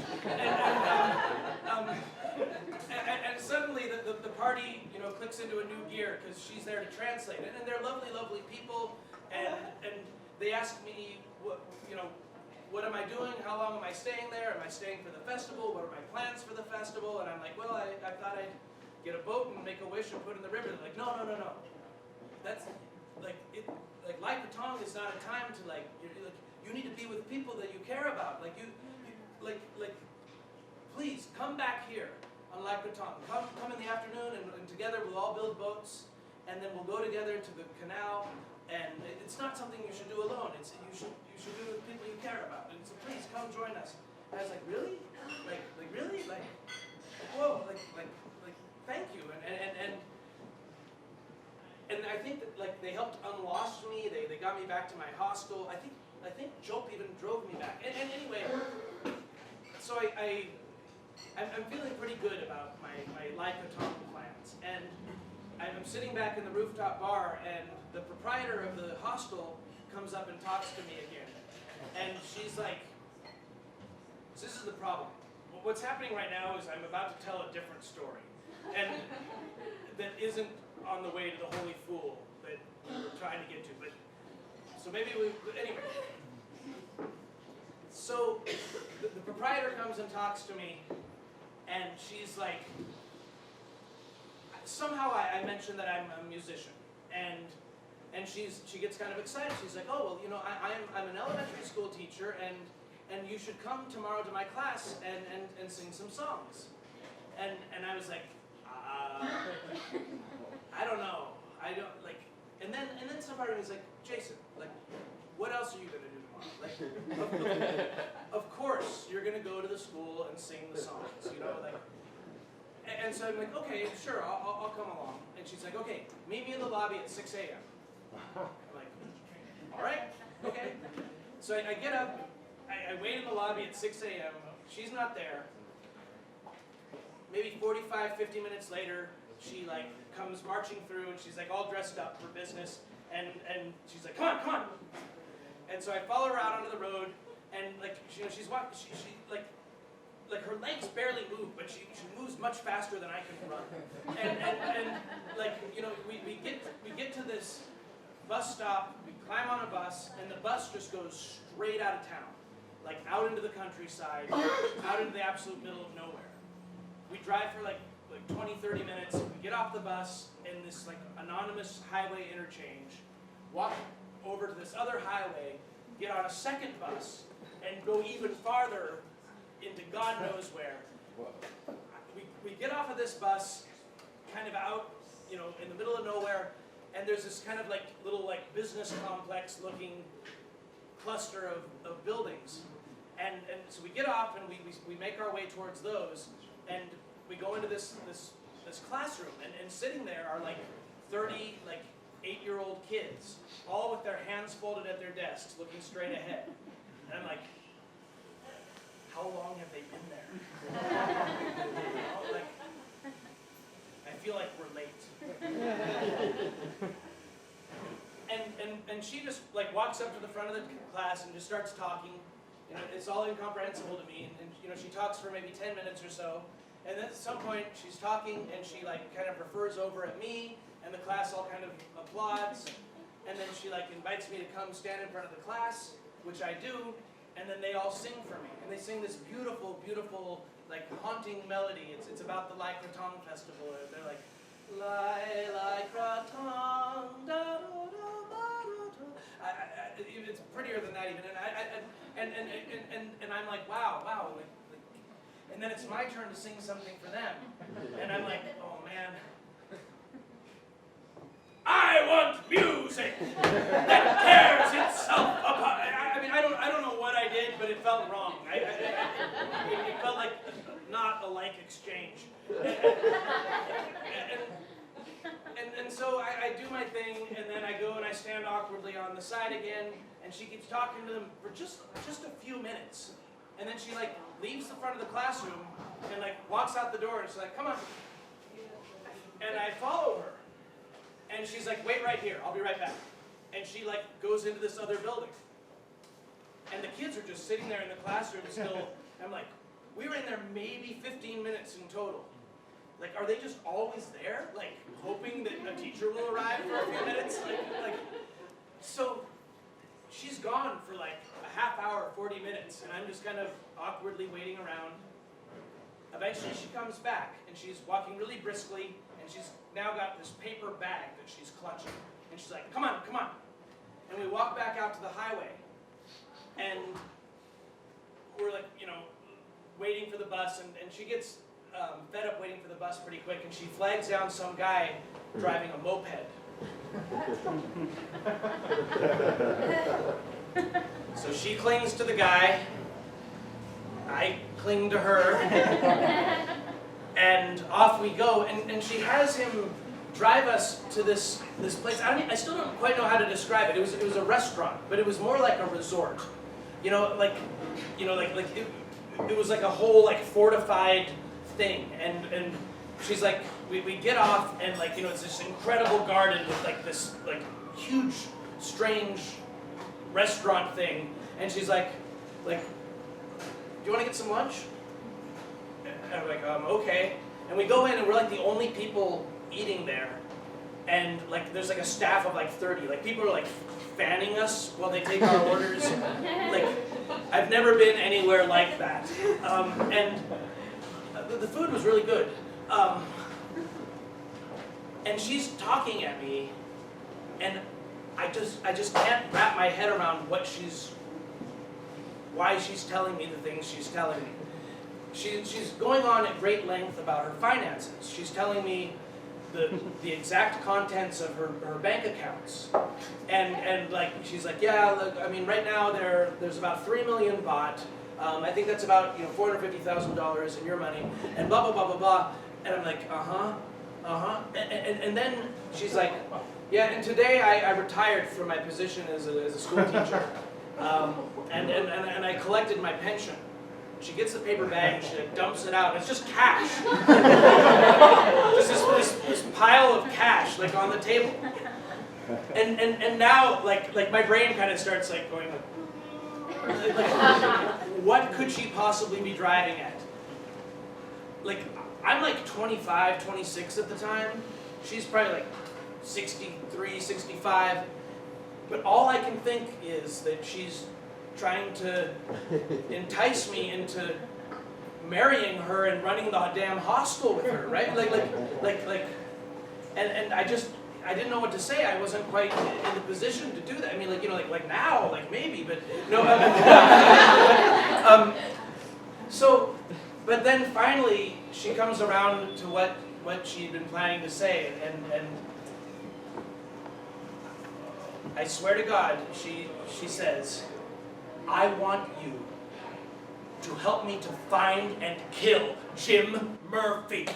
And suddenly the party, you know, clicks into a new gear because she's there to translate it. And they're lovely, lovely people. And they ask me, what am I doing? How long am I staying there? Am I staying for the festival? What are my plans for the festival? And I'm like, well, I thought I'd get a boat and make a wish and put it in the river. They're like, no. That's like Lake Patong is not a time to you need to be with people that you care about. Please come back here on Lake Patong. Come in the afternoon and together we'll all build boats and then we'll go together to the canal. And it's not something you should do alone. You should do it with people you care about. And so please come join us. And I was like, really? Really? Whoa, thank you. And I think that they helped unlost me. They got me back to my hostel. I think Jope even drove me back. And anyway, so I'm feeling pretty good about my Lake Patong plans. And I'm sitting back in the rooftop bar, and the proprietor of the hostel comes up and talks to me again. And she's like, so this is the problem. What's happening right now is I'm about to tell a different story. And that isn't on the way to the Holy Fool that we're trying to get to. But so maybe anyway. So the proprietor comes and talks to me, and she's like, somehow I mentioned that I'm a musician, and she gets kind of excited. She's like, oh, well, I'm an elementary school teacher, and you should come tomorrow to my class and sing some songs. And I was like, I don't know. And then somebody was like, Jason, what else are you going to do tomorrow? Of course, you're going to go to the school and sing the songs, And so I'm like, okay, sure, I'll come along. And she's like, okay, meet me in the lobby at 6 a.m. I'm like, all right, okay. So I get up, I wait in the lobby at 6 a.m. She's not there. Maybe 45, 50 minutes later, she comes marching through, and she's all dressed up for business, and she's like, come on. And so I follow her out onto the road, and she's walking, she her legs barely move, but she moves much faster than I can run. And we get to this bus stop, we climb on a bus, and the bus just goes straight out of town, out into the countryside, out into the absolute middle of nowhere. We drive for 20, 30 minutes, we get off the bus in this anonymous highway interchange, walk over to this other highway, get on a second bus, and go even farther into God knows where. We get off of this bus, kind of out, in the middle of nowhere, and there's this kind of little business complex looking cluster of buildings. And so we get off and we make our way towards those, and we go into this classroom, and sitting there are 30 8-year-old kids, all with their hands folded at their desks, looking straight ahead. And I'm like, how long have they been there? I feel like we're late. And she just walks up to the front of the class and just starts talking. It's all incomprehensible to me. And she talks for maybe 10 minutes or so. And then at some point she's talking and she kind of refers over at me, and the class all kind of applauds. And then she invites me to come stand in front of the class, which I do. And then they all sing for me, and they sing this beautiful, beautiful, haunting melody. It's about the Lake Patong festival. They're like, Lake Patong, da da da. It's prettier than that even. And I'm like, wow. And then it's my turn to sing something for them, and I'm like, oh man. I want music that tears itself apart. I don't know what I did, but it felt wrong. It felt like not a like exchange. And so I do my thing, and then I go and I stand awkwardly on the side again, and she keeps talking to them for just a few minutes. And then she like leaves the front of the classroom and like walks out the door, and she's like, come on. And I follow her. And she's like, wait right here, I'll be right back. And she like goes into this other building. And the kids are just sitting there in the classroom still. I'm like, we were in there maybe 15 minutes in total. Like, are they just always there? Like, hoping that a teacher will arrive for a few minutes? So she's gone for like a half hour, 40 minutes, and I'm just kind of awkwardly waiting around. Eventually she comes back, and she's walking really briskly, and she's now got this paper bag that she's clutching. And she's like, come on, come on. And we walk back out to the highway, and we're like, you know, waiting for the bus, and she gets fed up waiting for the bus pretty quick, and she flags down some guy driving a moped. So she clings to the guy, I cling to her, and off we go, and she has him drive us to this place. I still don't quite know how to describe it. It was a restaurant, but it was more like a resort. It was like a whole like fortified thing, and she's like, we get off, and like, you know, it's this incredible garden with like this like huge strange restaurant thing, and she's like, do you want to get some lunch? And I'm like, okay. And we go in, and we're like the only people eating there, and like there's like a staff of like 30, like people are like fanning us while they take our orders. Like, I've never been anywhere like that. And the food was really good. And she's talking at me, and I just can't wrap my head around why she's telling me the things she's telling me. She's going on at great length about her finances. She's telling me the exact contents of her bank accounts, and like she's like, yeah, look, I mean, right now there's about 3 million baht. I think that's about, you know, $450,000 in your money, and blah blah blah blah blah. And I'm like, and then she's like, yeah, and today I retired from my position as a school teacher, and I collected my pension. She gets the paper bag and she dumps it out. It's just cash. Just this pile of cash like on the table. And now like my brain kind of starts like going like what could she possibly be driving at? Like, I'm like 25, 26 at the time. She's probably like 63, 65. But all I can think is that she's trying to entice me into marrying her and running the damn hostel with her, right? And I didn't know what to say. I wasn't quite in the position to do that. I mean, like, you know, like now, like maybe, but no. But then finally she comes around to what she'd been planning to say, and I swear to God, she says, I want you to help me to find and kill Jim Murphy.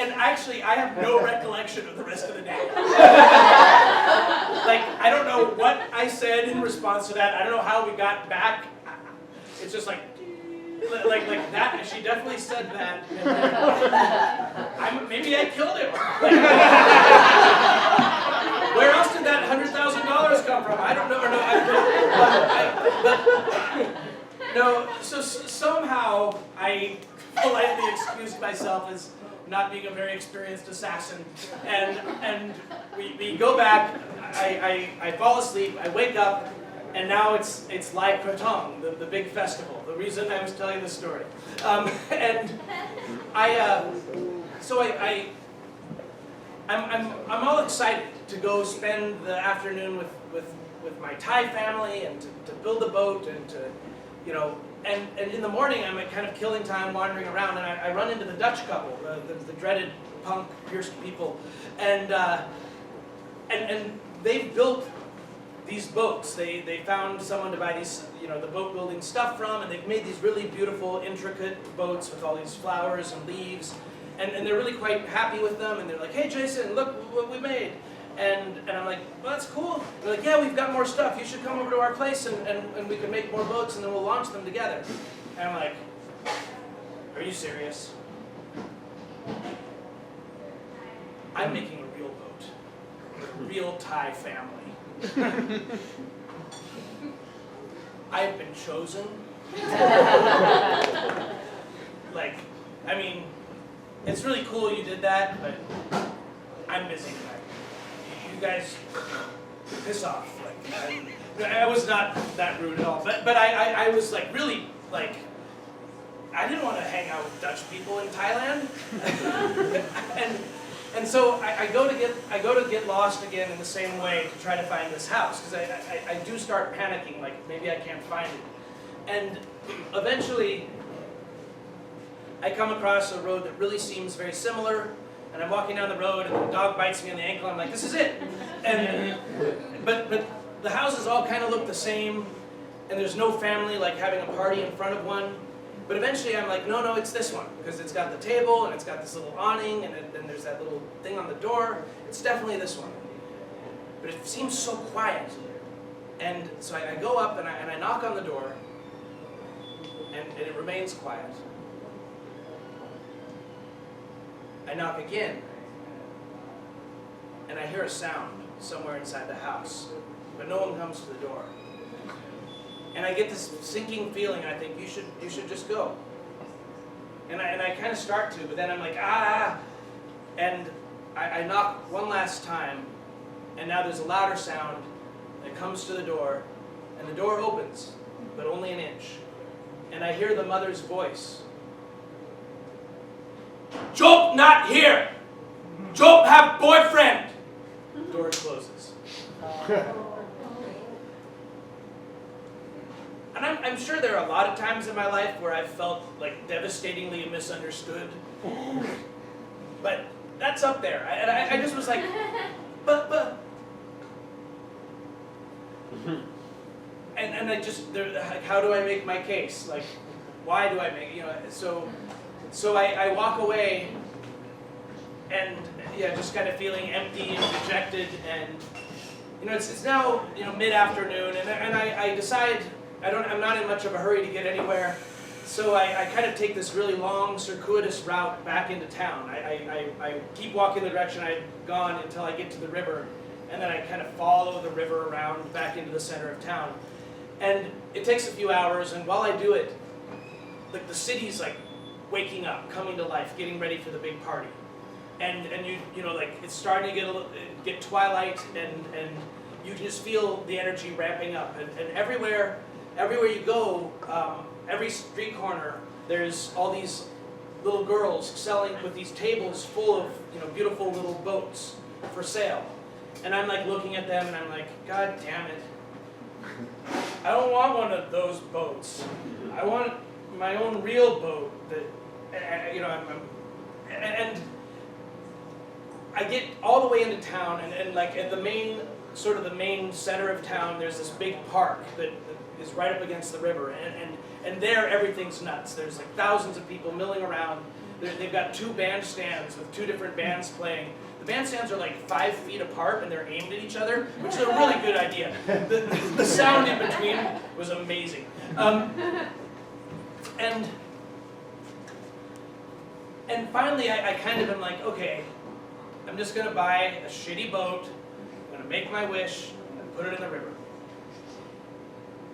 And actually, I have no recollection of the rest of the day. Like, I don't know what I said in response to that. I don't know how we got back. It's just like that. She definitely said that. And maybe I killed him. Where else did that $100,000 come from? I don't know. No. So somehow I politely excused myself as not being a very experienced assassin, and we go back. I fall asleep. I wake up. And now it's Lai Krathong, the big festival. The reason I was telling this story, and I'm all excited to go spend the afternoon with my Thai family and to build a boat and to, you know, and in the morning I'm kind of killing time wandering around, and I run into the Dutch couple, the dreaded punk pierced people, and they've built these boats. They found someone to buy these, the boat building stuff from, and they've made these really beautiful, intricate boats with all these flowers and leaves, and they're really quite happy with them, and they're like, hey Jason, look what we made. And I'm like, well, that's cool. They're like, yeah, we've got more stuff. You should come over to our place and we can make more boats and then we'll launch them together. And I'm like, are you serious? I'm making a real boat. A real Thai family. I've been chosen. Like, I mean, it's really cool you did that, but I'm busy tonight. You guys piss off. Like, I was not that rude at all, but I was like really like, I didn't want to hang out with Dutch people in Thailand, and so I go to get lost again in the same way to try to find this house, because I do start panicking, like maybe I can't find it, and eventually I come across a road that really seems very similar. And I'm walking down the road, and the dog bites me on the ankle. I'm like, this is it. And but the houses all kind of look the same, and there's no family like having a party in front of one. But eventually, I'm like, no, it's this one, because it's got the table and it's got this little awning, and then there's that little thing on the door. It's definitely this one. But it seems so quiet, and so I go up and I knock on the door, and it remains quiet. I knock again, and I hear a sound somewhere inside the house, but no one comes to the door. And I get this sinking feeling, I think, you should just go. And I kind of start to, but then I'm like, and I knock one last time, and now there's a louder sound that comes to the door, and the door opens, but only an inch. And I hear the mother's voice. Job not here. Job have boyfriend. Door closes. And I'm sure there are a lot of times in my life where I've felt like devastatingly misunderstood. But that's up there. And I just was like, but. And I just, like, how do I make my case? Like, why do I make, So I walk away, and just kind of feeling empty and dejected, and it's now mid-afternoon, and I decide I'm not in much of a hurry to get anywhere, so I kind of take this really long circuitous route back into town. I keep walking the direction I'd gone until I get to the river, and then I kind of follow the river around back into the center of town, and it takes a few hours, and while I do it, like the city's like waking up, coming to life, getting ready for the big party, and like it's starting to get twilight, and you can just feel the energy ramping up, and everywhere you go, every street corner, there's all these little girls selling with these tables full of beautiful little boats for sale, and I'm like looking at them, and I'm like, God damn it, I don't want one of those boats. I want my own real boat that, and I get all the way into town, and like at the main center of town, there's this big park that is right up against the river, and there everything's nuts. There's like thousands of people milling around. They've got 2 bandstands with 2 different bands playing. The bandstands are like 5 feet apart, and they're aimed at each other, which is a really good idea. The sound in between was amazing. And finally, I kind of am like, okay, I'm just going to buy a shitty boat, I'm going to make my wish, and put it in the river.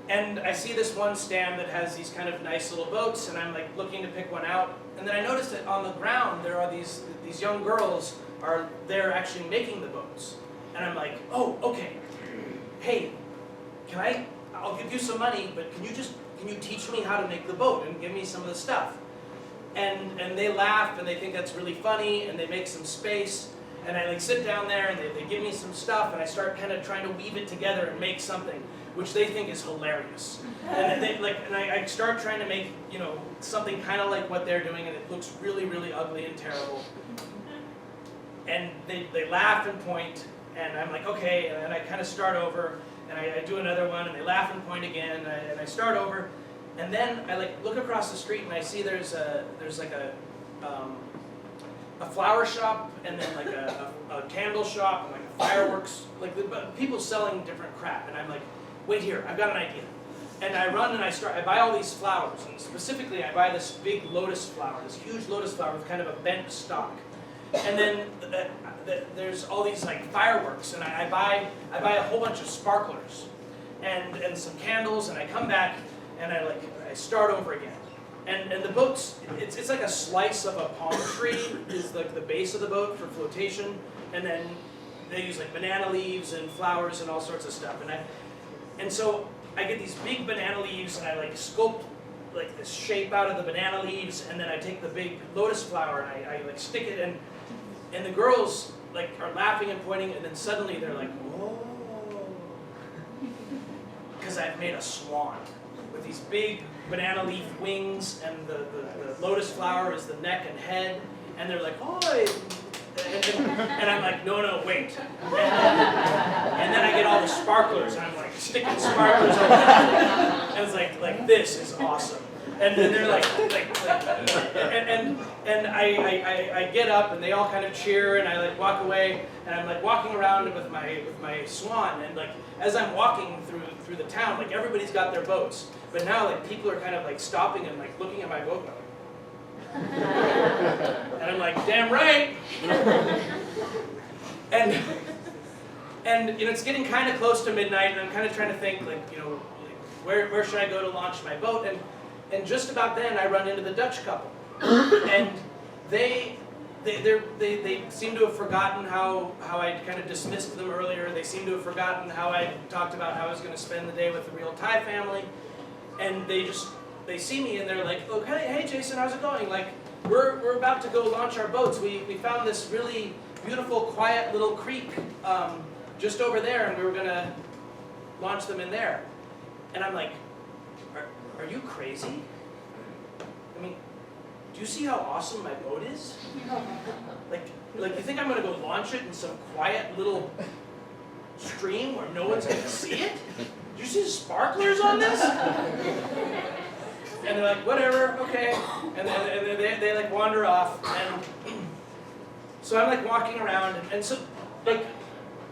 And I see this one stand that has these kind of nice little boats, and I'm like looking to pick one out. And then I notice that on the ground, there are these young girls are there actually making the boats. And I'm like, oh, okay, hey, I'll give you some money, but can you teach me how to make the boat and give me some of the stuff? And they laugh, and they think that's really funny, and they make some space, and I like sit down there, and they give me some stuff, and I start kind of trying to weave it together and make something, which they think is hilarious. And I start trying to make something kind of like what they're doing, and it looks really, really ugly and terrible. And they laugh and point, and I'm like, okay, and then I kind of start over, and I do another one, and they laugh and point again, and I start over, and then I like look across the street and I see there's like a flower shop, and then like a candle shop, and like fireworks, like people selling different crap, and I'm like, wait here, I've got an idea. And I run and I buy all these flowers, and specifically I buy this big lotus flower, this huge lotus flower with kind of a bent stalk. And then there's all these like fireworks, and I buy a whole bunch of sparklers, and some candles, and I come back and I start over again. And the boat's it's like a slice of a palm tree is like the base of the boat for flotation, and then they use like banana leaves and flowers and all sorts of stuff. And so I get these big banana leaves, and I like sculpt like this shape out of the banana leaves, and then I take the big lotus flower and I like stick it, and the girls like are laughing and pointing, and then suddenly they're like, whoa, because I've made a swan with these big banana leaf wings, and the lotus flower is the neck and head, and they're like, oi! And I'm like, no, wait. And then I get all the sparklers, and I'm like sticking sparklers over there. And it's like this is awesome. And then they're like and I get up, and they all kind of cheer, and I like walk away, and I'm like walking around with my swan, and like as I'm walking through the town, like everybody's got their boats, but now like people are kind of like stopping and like looking at my boat, and I'm like, damn right. And you know, it's getting kind of close to midnight, and I'm kind of trying to think, like, you know, where should I go to launch my boat? And just about then I run into the Dutch couple, and they seem to have forgotten how I kind of dismissed them earlier. They seem to have forgotten how I talked about how I was going to spend the day with the real Thai family, and they see me, and they're like, oh, hey Jason, how's it going? Like, we're about to go launch our boats. We found this really beautiful, quiet little creek just over there, and we were going to launch them in there. And I'm like, are you crazy? I mean, do you see how awesome my boat is? Like you think I'm going to go launch it in some quiet little stream where no one's going to see it? Do you see the sparklers on this? And they're like, whatever, okay. And they like wander off. And so I'm like walking around, and so like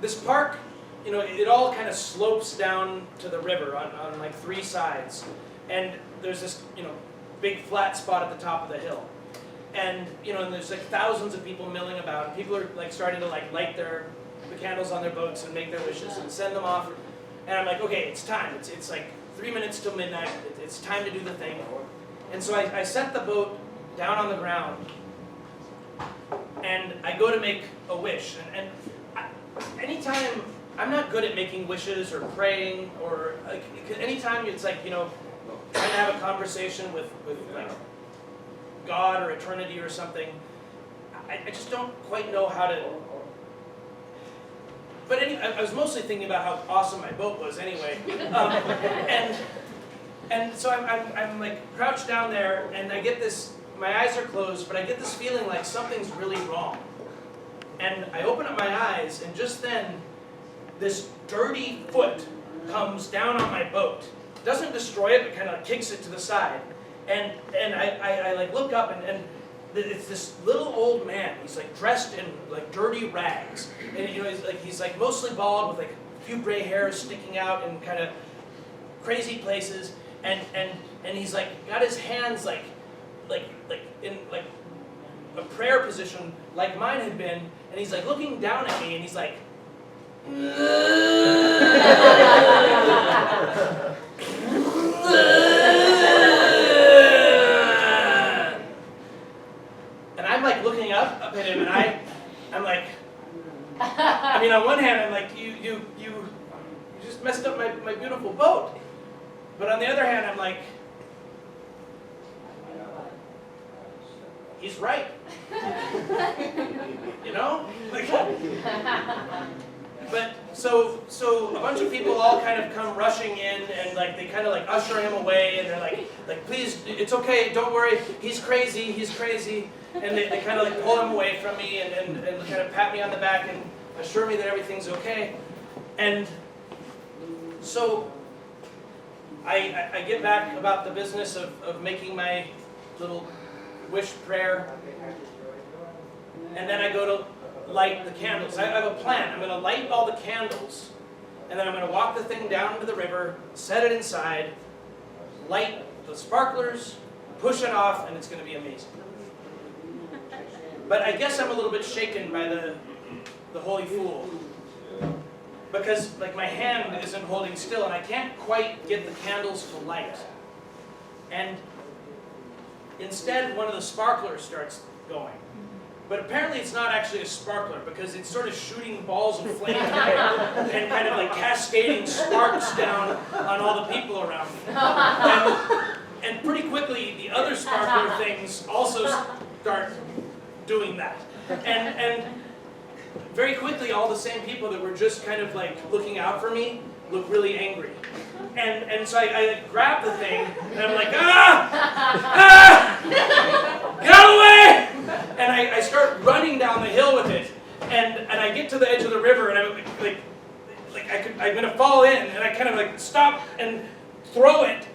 this park, you know, it all kind of slopes down to the river on like three sides. And there's this, you know, big flat spot at the top of the hill. And, you know, and there's like thousands of people milling about. And people are like starting to like light the candles on their boats and make their wishes and send them off. And I'm like, okay, it's time. It's like 3 minutes till midnight. It's time to do the thing. And so I set the boat down on the ground, and I go to make a wish. And anytime, I'm not good at making wishes or praying, or like, anytime it's like, you know, trying to have a conversation with like God or eternity or something, I just don't quite know how to. But I was mostly thinking about how awesome my boat was anyway. And so I'm like crouched down there, and I get this, my eyes are closed, but I get this feeling like something's really wrong. And I open up my eyes, and just then, this dirty foot comes down on my boat. Doesn't destroy it, but kind of kicks it to the side. And I like look up, and it's this little old man. He's like dressed in like dirty rags, and you know he's like mostly bald with like a few gray hairs sticking out in kind of crazy places, and he's like got his hands like in like a prayer position like mine had been, and he's like looking down at me, and he's like. And I'm like looking up at him, and I'm like, I mean, on one hand, I'm like, you just messed up my beautiful boat. But on the other hand, I'm like, he's right. You know? Like, but so a bunch of people all kind of come rushing in, and like they kind of like usher him away, and they're like please, it's okay, don't worry, he's crazy, and they kind of like pull him away from me and kind of pat me on the back and assure me that everything's okay. And So I get back about the business of making my little wish prayer, and then I go to light the candles. I have a plan. I'm going to light all the candles, and then I'm going to walk the thing down to the river, set it inside, light the sparklers, push it off, and it's going to be amazing. But I guess I'm a little bit shaken by the holy fool, because like my hand isn't holding still, and I can't quite get the candles to light. And instead, one of the sparklers starts going. But apparently it's not actually a sparkler, because it's sort of shooting balls of flame and kind of like cascading sparks down on all the people around me. And pretty quickly, the other sparkler things also start doing that. And very quickly, all the same people that were just kind of like looking out for me look really angry. And so I grab the thing, and I'm like, get out of the way! And I start running down the hill with it, and I get to the edge of the river, and I'm I'm gonna fall in, and I kind of like stop and throw it,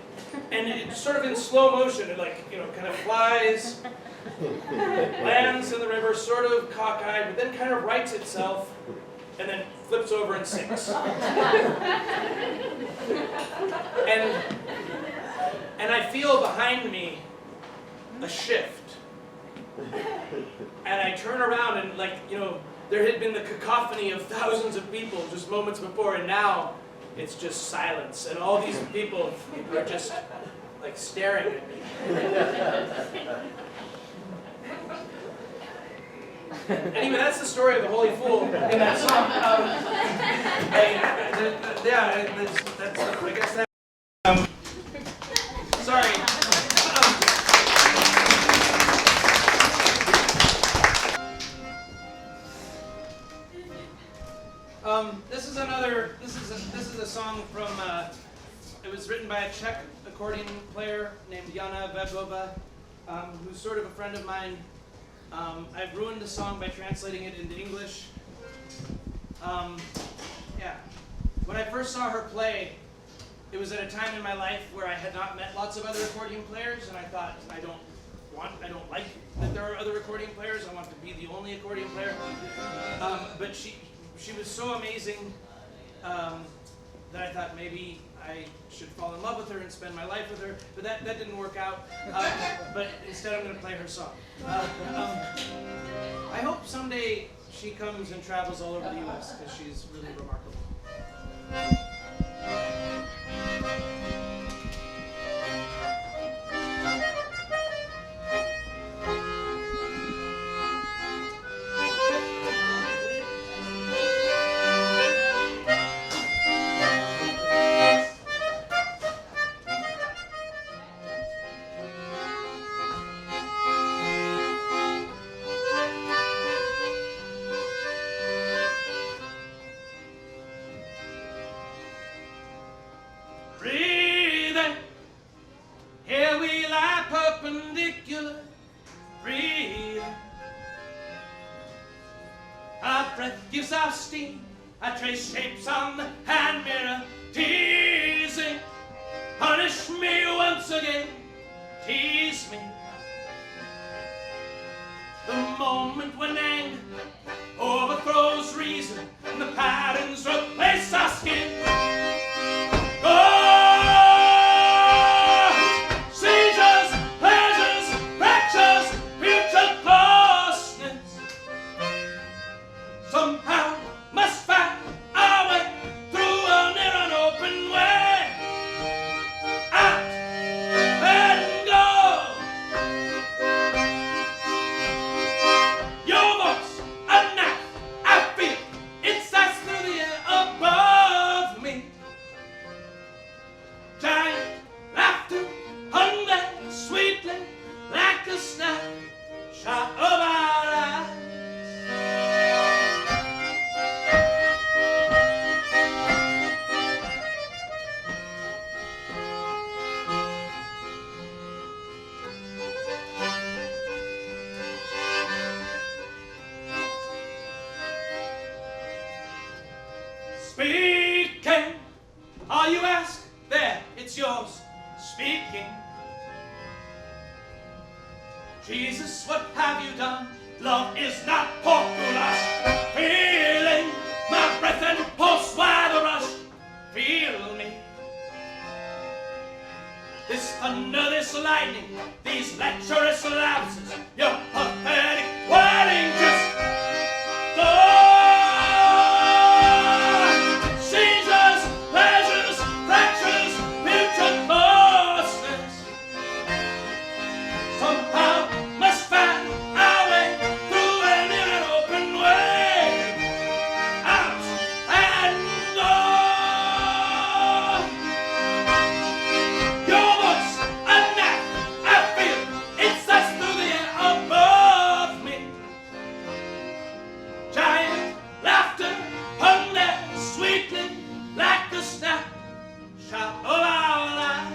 and it's sort of in slow motion. It kind of flies, lands in the river, sort of cockeyed, but then kind of rights itself, and then flips over and sinks. And I feel behind me a shift. And I turn around and there had been the cacophony of thousands of people just moments before, and now it's just silence. And all these people are just like staring at me. Anyway, that's the story of the Holy Fool in that song. I guess that. Sorry. This is a song from. It was written by a Czech accordion player named Jana Vébrová, who's sort of a friend of mine. I've ruined the song by translating it into English. When I first saw her play, it was at a time in my life where I had not met lots of other accordion players, and I thought, I don't like that there are other accordion players. I want to be the only accordion player. But she was so amazing that I thought maybe I should fall in love with her and spend my life with her, but that didn't work out. But instead I'm going to play her song. I hope someday she comes and travels all over the U.S. because she's really remarkable. Gives off steam, I trace shapes on the hand mirror, teasing. Punish me once again, tease me. The moment when anger overthrows reason and the patterns replace our skin. Seizures, pleasures, fractures, future closeness. Somehow must find our way through a near and open way. Out and go. Your voice, a knife, I feel it slices through the air above me. Giant laughter, hungry, sweetly, like a snap shot of our eyes. Speaking, are speaking. Jesus, what have you done? Love is not pork goulash. Feeling my breath and pulse, why the rush? Feel me. This thunder, this lightning, these lecherous lapses, your pathetic whining just go. Seizures, pleasures, fractures, future forces. Somehow must find our way through an open way. Out and go. Your voice, a knack, I feel it sucks through the air above me. Giant laughter hung there sweetly like a snap shot of our life.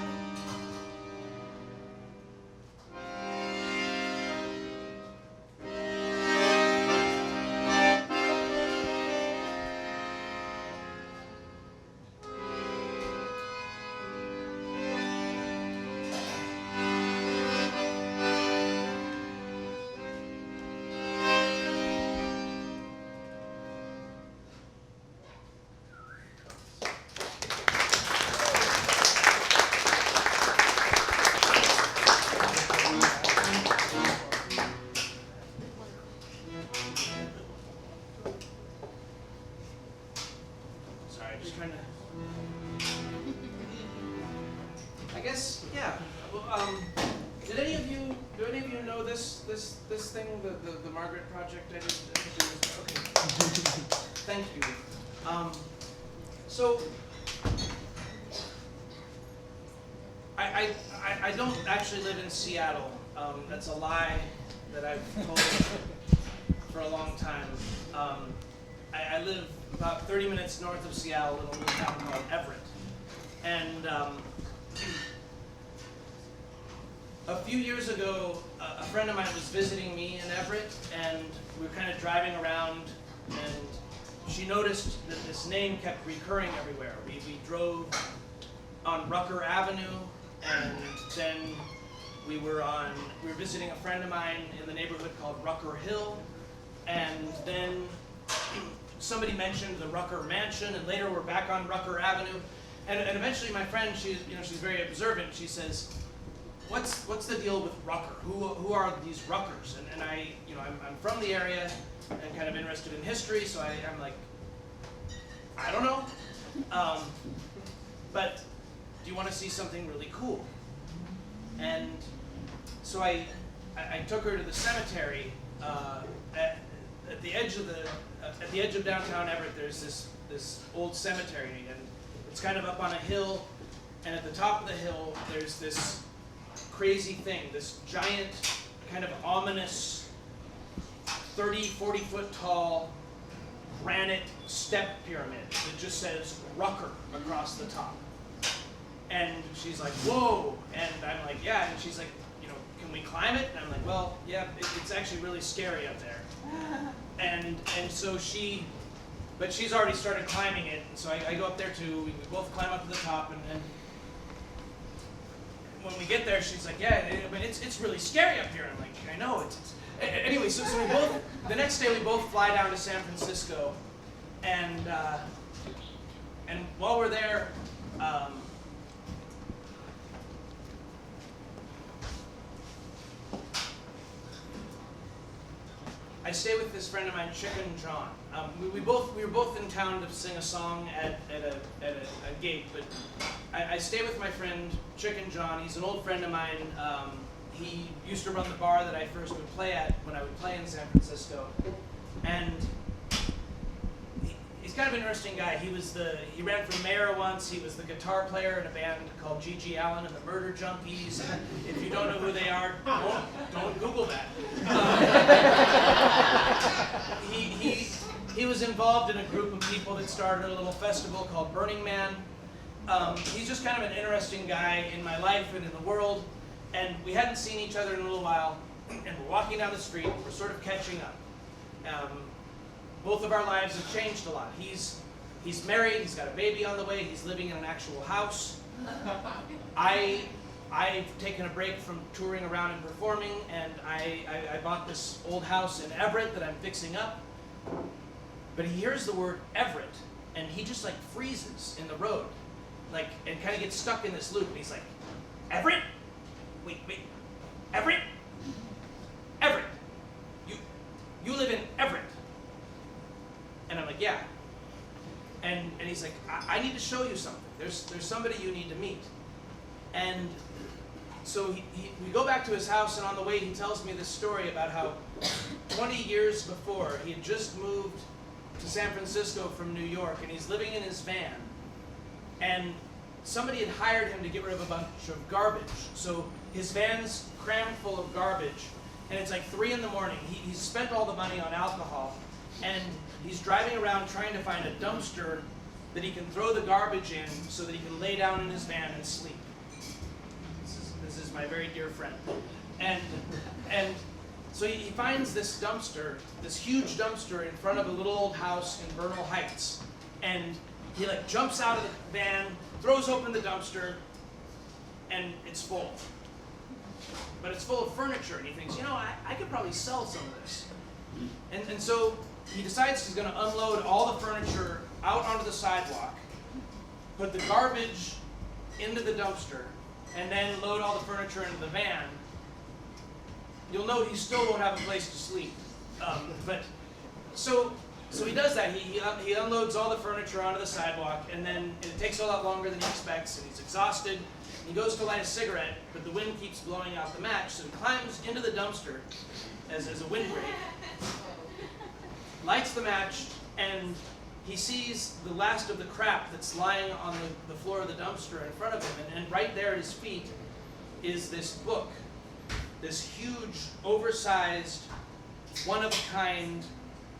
Sorry, just trying to. I guess, yeah. Well, do any of you know this thing, the Margaret project? I did. Okay. Thank you. So I don't actually live in Seattle. That's a lie that I've told for a long time. I live about 30 minutes north of Seattle in a little town called Everett. And a few years ago, a friend of mine was visiting me in Everett, and we were kind of driving around, and she noticed that this name kept recurring everywhere. We drove on Rucker Avenue, and then we were visiting a friend of mine in the neighborhood called Rucker Hill, and then somebody mentioned the Rucker Mansion, and later we're back on Rucker Avenue, and eventually my friend, she's very observant. She says, "What's the deal with Rucker? Who are these Ruckers?" And I'm from the area and kind of interested in history, so I'm like, I don't know, but do you want to see something really cool? And so I took her to the cemetery at the edge of downtown Everett. There's this old cemetery, and it's kind of up on a hill, and at the top of the hill there's this crazy thing, this giant kind of ominous 30-40 foot tall granite step pyramid that just says Rucker across the top. And she's like, "Whoa!" And I'm like, "Yeah." And she's like, "Can we climb it?" And I'm like, "Well, yeah, it's actually really scary up there." And so she's already started climbing it, and so I go up there too. We both climb up to the top, and when we get there, she's like, "Yeah, it's really scary up here." I'm like, "I know it's." Anyway, so we both, the next day we both fly down to San Francisco, and while we're there, I stay with this friend of mine, Chicken John. We were both in town to sing a song at a gig, but I stay with my friend Chicken John. He's an old friend of mine. He used to run the bar that I first would play at when I would play in San Francisco, and he's kind of an interesting guy. He ran for mayor once. He was the guitar player in a band called G.G. Allen and the Murder Junkies. If you don't know who they are, don't Google that. He was involved in a group of people that started a little festival called Burning Man. He's just kind of an interesting guy in my life and in the world. And we hadn't seen each other in a little while, and we're walking down the street. We're sort of catching up. Both of our lives have changed a lot. He's married. He's got a baby on the way. He's living in an actual house. I I've taken a break from touring around and performing, and I bought this old house in Everett that I'm fixing up. But he hears the word Everett, and he just like freezes in the road, like, and kind of gets stuck in this loop. And he's like, Everett? Wait, Everett? Everett? You live in Everett? And I'm like, yeah. And he's like, I need to show you something. There's somebody you need to meet. And so we go back to his house, and on the way he tells me this story about how 20 years before he had just moved to San Francisco from New York, and he's living in his van. And somebody had hired him to get rid of a bunch of garbage. So his van's crammed full of garbage, and it's like 3 in the morning. He's spent all the money on alcohol, and he's driving around trying to find a dumpster that he can throw the garbage in so that he can lay down in his van and sleep. This is my very dear friend. And so he finds this dumpster, this huge dumpster in front of a little old house in Vernal Heights. And he like jumps out of the van, throws open the dumpster, and it's full. But it's full of furniture, and he thinks, you know, I could probably sell some of this. And so he decides he's going to unload all the furniture out onto the sidewalk, put the garbage into the dumpster, and then load all the furniture into the van. You'll note he still won't have a place to sleep. But so he does that. He unloads all the furniture onto the sidewalk, and then it takes a lot longer than he expects, and he's exhausted. He goes to light a cigarette, but the wind keeps blowing out the match, so he climbs into the dumpster as a windbreak, lights the match, and he sees the last of the crap that's lying on the floor of the dumpster in front of him. And right there at his feet is this book, this huge, oversized, one-of-a-kind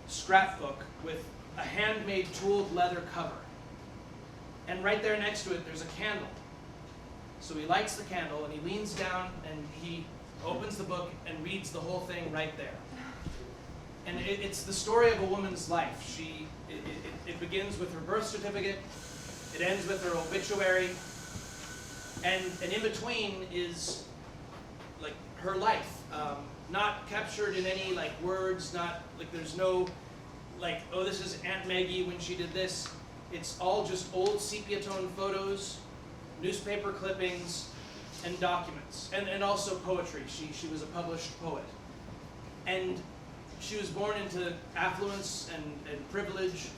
scrapbook with a handmade tooled leather cover. And right there next to it, there's a candle. So he lights the candle, and he leans down, and he opens the book and reads the whole thing right there. And it's the story of a woman's life. It begins with her birth certificate, it ends with her obituary, and in between is like her life, not captured in any like words, not like there's no like, oh, this is Aunt Maggie when she did this. It's all just old sepia tone photos, newspaper clippings, and documents, and also poetry. She was a published poet, and she was born into affluence and privilege,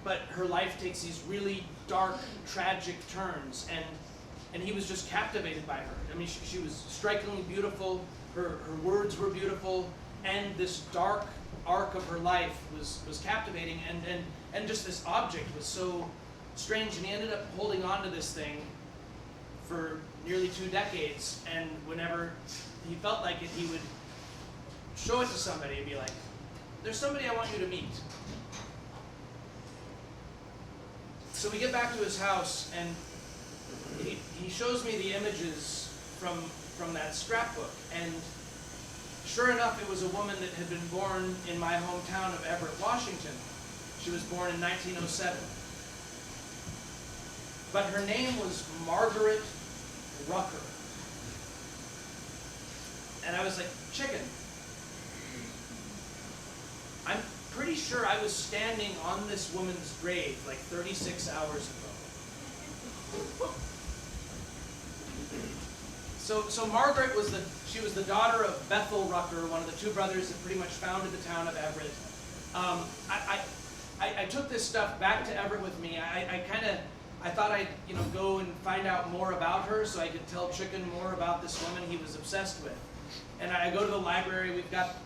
but her life takes these really dark, tragic turns, and he was just captivated by her. I mean, she was strikingly beautiful, her words were beautiful, and this dark arc of her life was captivating, and just this object was so strange, and he ended up holding on to this thing for nearly 2 decades, and whenever he felt like it, he would show it to somebody and be like, there's somebody I want you to meet. So we get back to his house, and he shows me the images from that scrapbook, and sure enough, it was a woman that had been born in my hometown of Everett, Washington. She was born in 1907. But her name was Margaret Rucker. And I was like, chicken. I'm pretty sure I was standing on this woman's grave like 36 hours ago. So Margaret was the daughter of Bethel Rucker, one of the 2 brothers that pretty much founded the town of Everett. I took this stuff back to Everett with me. I thought I'd go and find out more about her so I could tell Chicken more about this woman he was obsessed with. And I go to the library. We've got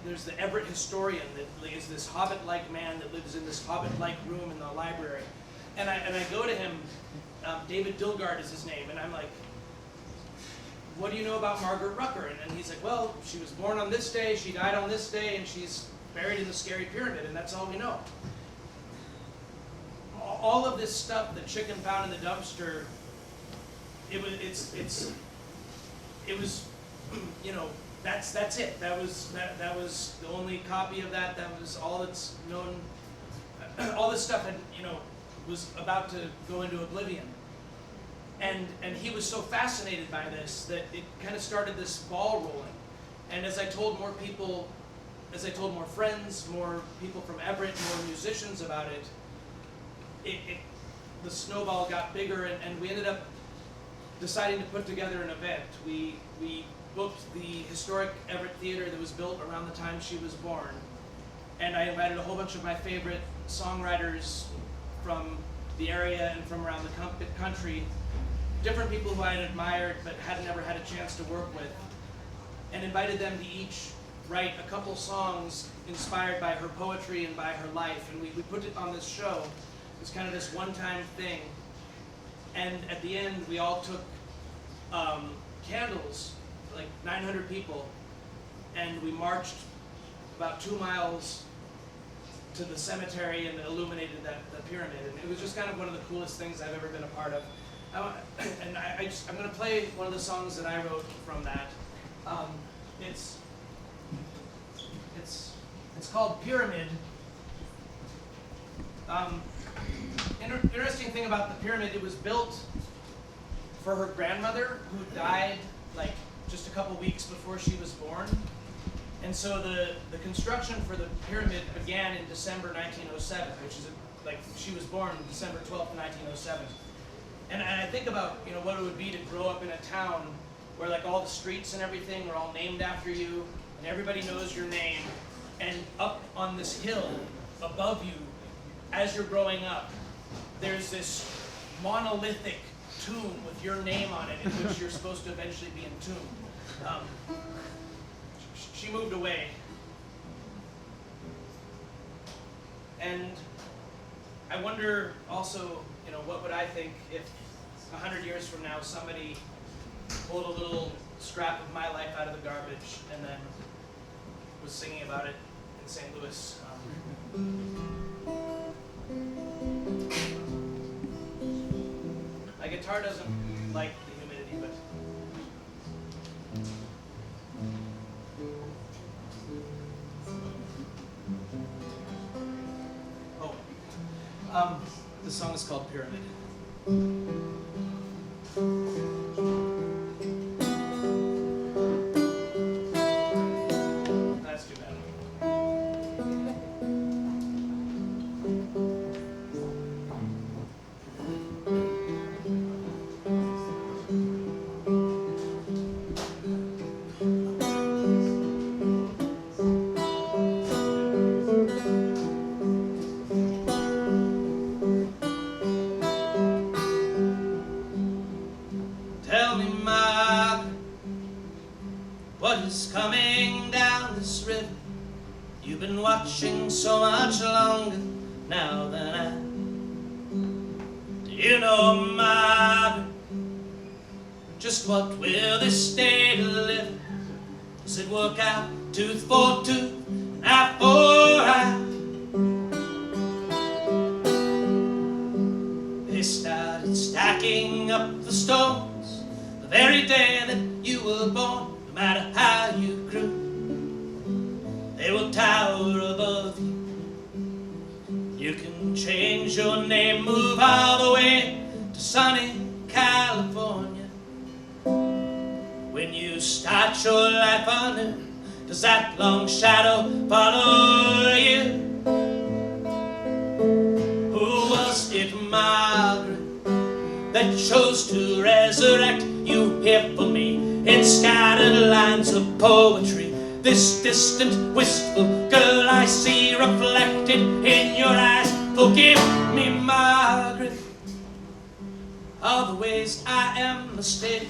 there's the Everett historian that is this hobbit-like man that lives in this hobbit-like room in the library. And I go to him. David Dilgard is his name, and I'm like, what do you know about Margaret Rucker? And he's like, well, she was born on this day, she died on this day, and she's buried in the Scary Pyramid, and that's all we know. All of this stuff that Chicken found in the dumpster, it was, that's it. That was the only copy of that. That was all that's known. All this stuff had, was about to go into oblivion. And And he was so fascinated by this that it kind of started this ball rolling. And as I told more people, as I told more friends, more people from Everett, more musicians about it, the snowball got bigger, and we ended up deciding to put together an event. We booked the historic Everett Theater that was built around the time she was born, and I invited a whole bunch of my favorite songwriters from the area and from around the country, different people who I had admired but had never had a chance to work with, and invited them to each write a couple songs inspired by her poetry and by her life. And we put it on this show. It was kind of this one-time thing. And at the end, we all took candles, like 900 people, and we marched about 2 miles to the cemetery and illuminated the pyramid. And it was just kind of one of the coolest things I've ever been a part of. I'm going to play one of the songs that I wrote from that. It's called Pyramid. Interesting thing about the pyramid, it was built for her grandmother, who died like just a couple weeks before she was born. And so the construction for the pyramid began in December 1907, which is like she was born December 12th, 1907. And I think about, you know, what it would be to grow up in a town where like all the streets and everything are all named after you, and everybody knows your name. And up on this hill above you, as you're growing up, there's this monolithic tomb with your name on it, in which you're supposed to eventually be entombed. She moved away. And I wonder also, you know, what would I think if 100 years from now somebody pulled a little scrap of my life out of the garbage and then was singing about it in St. Louis. My guitar doesn't like the humidity, but the song is called Pyramid. That's too bad. Tell me, Margaret, what is coming down this river? You've been watching so much longer now than I. Do you know, Margaret, just what will this day deliver? Does it work out tooth for tooth, eye for eye? They started stacking up the stones the very day that you were born. No matter how you grew, they will tower above you. You can change your name, move all the way to sunny California. When you start your life anew, does that long shadow follow you? Who was it, Margaret, that chose to resurrect you here for me in scattered lines of poetry? This distant, wistful girl I see reflected in your eyes. Forgive me, Margaret, all the ways I am mistaken,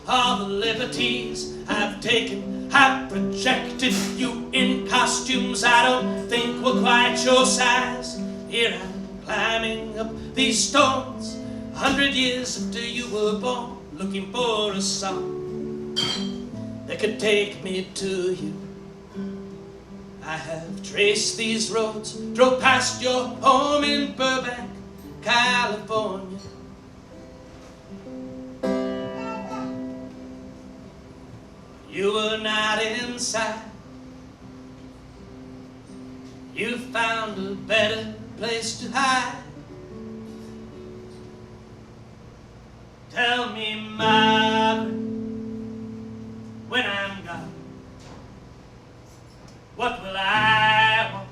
all the liberties I've taken. I've projected you in costumes I don't think were quite your size. Here I'm climbing up these stones 100 years after you were born, looking for a song that could take me to you. I have traced these roads, drove past your home in Burbank, California. You were not inside. You found a better place to hide. Tell me, Margaret, when I'm gone, what will I want?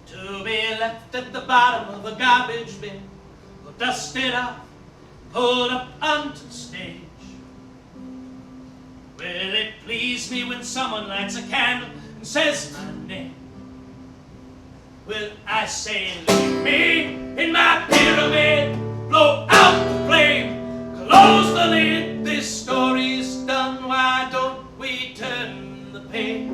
To be left at the bottom of a garbage bin, or dusted up, pulled up onto the stage? Will it please me when someone lights a candle and says my name? Will I say, leave me in my pyramid, blow out the flame, close the lid, this story's done, why don't we turn the page?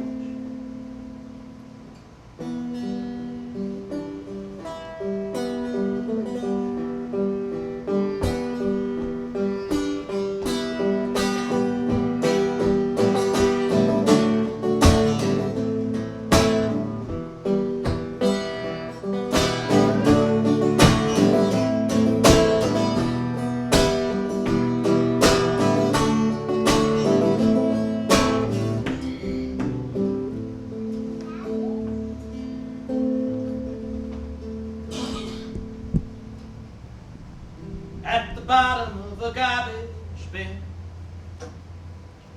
Bottom of a garbage bin,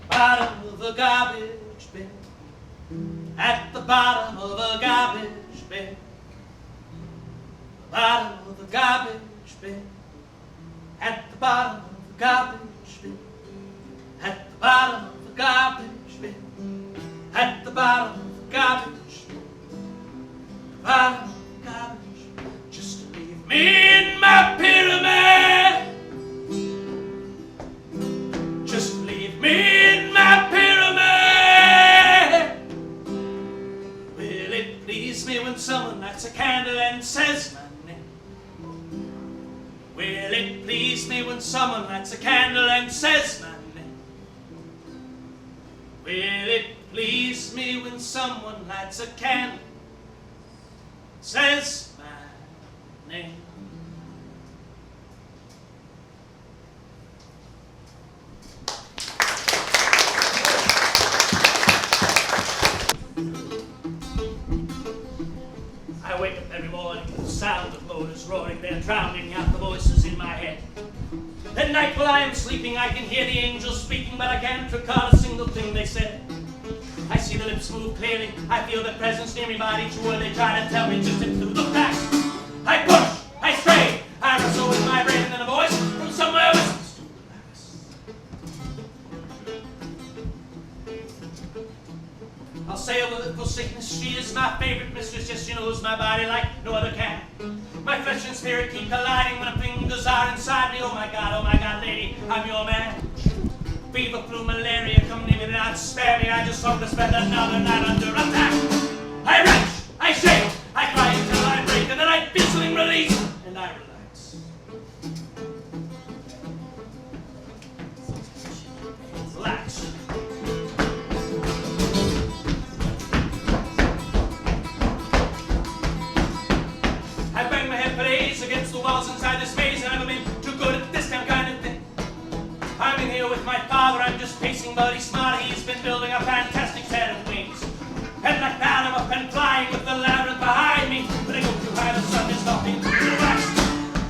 bottom of a garbage bin, at the bottom of a garbage bin, bottom of a garbage bin, at the bottom of a garbage bin, at the bottom of a garbage bin, at the bottom of a garbage bin, bottom of a garbage bin, just leave me in my pyramid. Just leave me in my pyramid. Will it please me when someone lights a candle and says my name? Will it please me when someone lights a candle and says my name? Will it please me when someone lights a candle and says my name? I wake up every morning with the sound of motors roaring, they're drowning out the voices in my head. At night while I am sleeping, I can hear the angels speaking, but I can't recall a single thing they said. I see the lips move clearly, I feel their presence near me, but each word they try to tell me just into the past. I push, I stray, I wrestle with my brain, and then a voice from somewhere whispers to relax. I'll say a word for sickness, she is my favorite mistress, yes, she knows my body like no other can. My flesh and spirit keep colliding when her fingers are inside me, oh my God, lady, I'm your man. Fever, flu, malaria, come near me, then I'd spare me, I just hope to spend another night under attack. I retch, I shake, I cry until I break, and then I feel something release, and I relax. Relax. I bang my head for days against the walls inside this maze, and I've been too good at this damn kind of thing. I'm in here with my father, I'm just pacing, but he's smart, he's been building a fantastic set of wings. And like that, I'm up and flying with the labyrinth behind me, but I go too high, the sun is knocking through the west.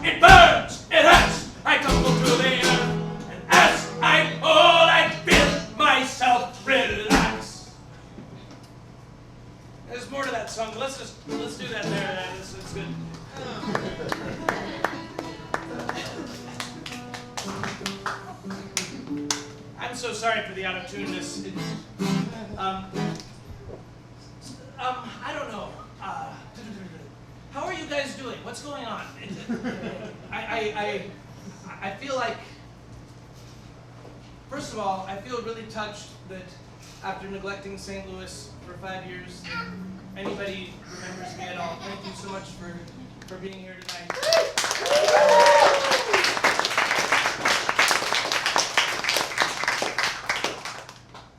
It burns, it hurts, I tumble through the air, and as I fall, I feel myself relax. There's more to that song, let's do that there, it's good. I'm so sorry for the out-of-tuneness. I don't know. How are you guys doing? What's going on? I feel like, first of all, I feel really touched that after neglecting St. Louis for 5 years, anybody remembers me at all. Thank you so much for being here tonight.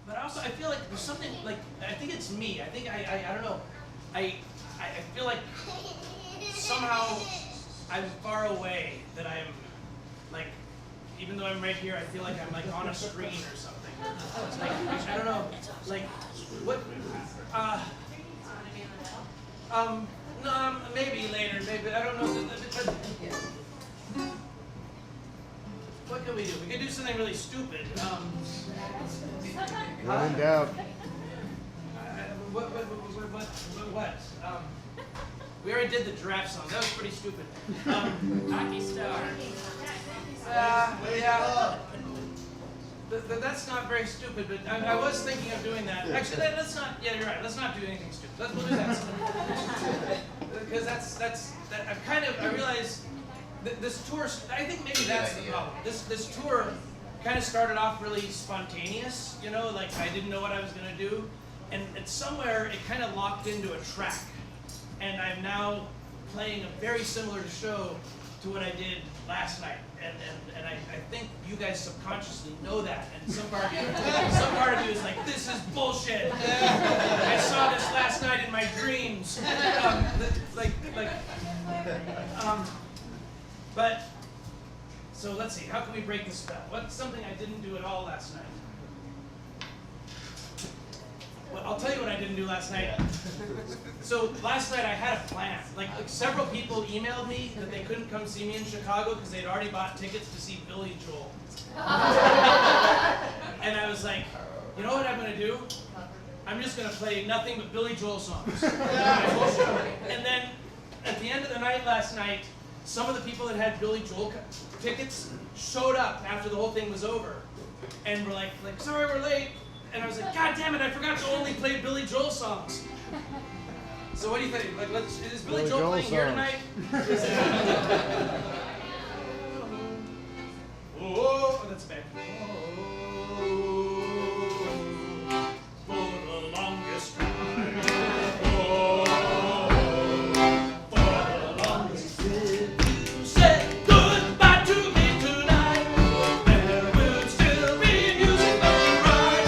But also, I feel like there's something, like, I think it's me. I think, I don't know. I feel like somehow I'm far away, that I'm, like, even though I'm right here, I feel like I'm, like, on a screen or something. Like, I don't know, like, what, no, maybe later, maybe, I don't know, what can we do? We could do something really stupid. When in doubt. What? We already did the Giraffe song. That was pretty stupid. Hockey star. Yeah. That's not very stupid, but I was thinking of doing that. Actually, let's not. Yeah, you're right. Let's not do anything stupid. We'll do that. Because I realize this tour. I think maybe that's the problem. This tour kind of started off really spontaneous. You know, like I didn't know what I was gonna do, and somewhere it kind of locked into a track. And I'm now playing a very similar show to what I did last night. And I think you guys subconsciously know that. And some part of you is like, this is bullshit. I saw this last night in my dreams. But, so let's see, how can we break the spell? What's something I didn't do at all last night? Well, I'll tell you what I didn't do last night. So last night I had a plan. Like several people emailed me that they couldn't come see me in Chicago because they'd already bought tickets to see Billy Joel. And I was like, you know what I'm gonna do? I'm just gonna play nothing but Billy Joel songs. And then at the end of the night last night, some of the people that had Billy Joel tickets showed up after the whole thing was over. And were like, sorry we're late. And I was like, God damn it, I forgot to only play Billy Joel songs. So what do you think? Like, is Billy Joel playing here tonight? Oh, that's bad. For the longest time. For the longest time. You said goodbye to me tonight. There will still be music left to write.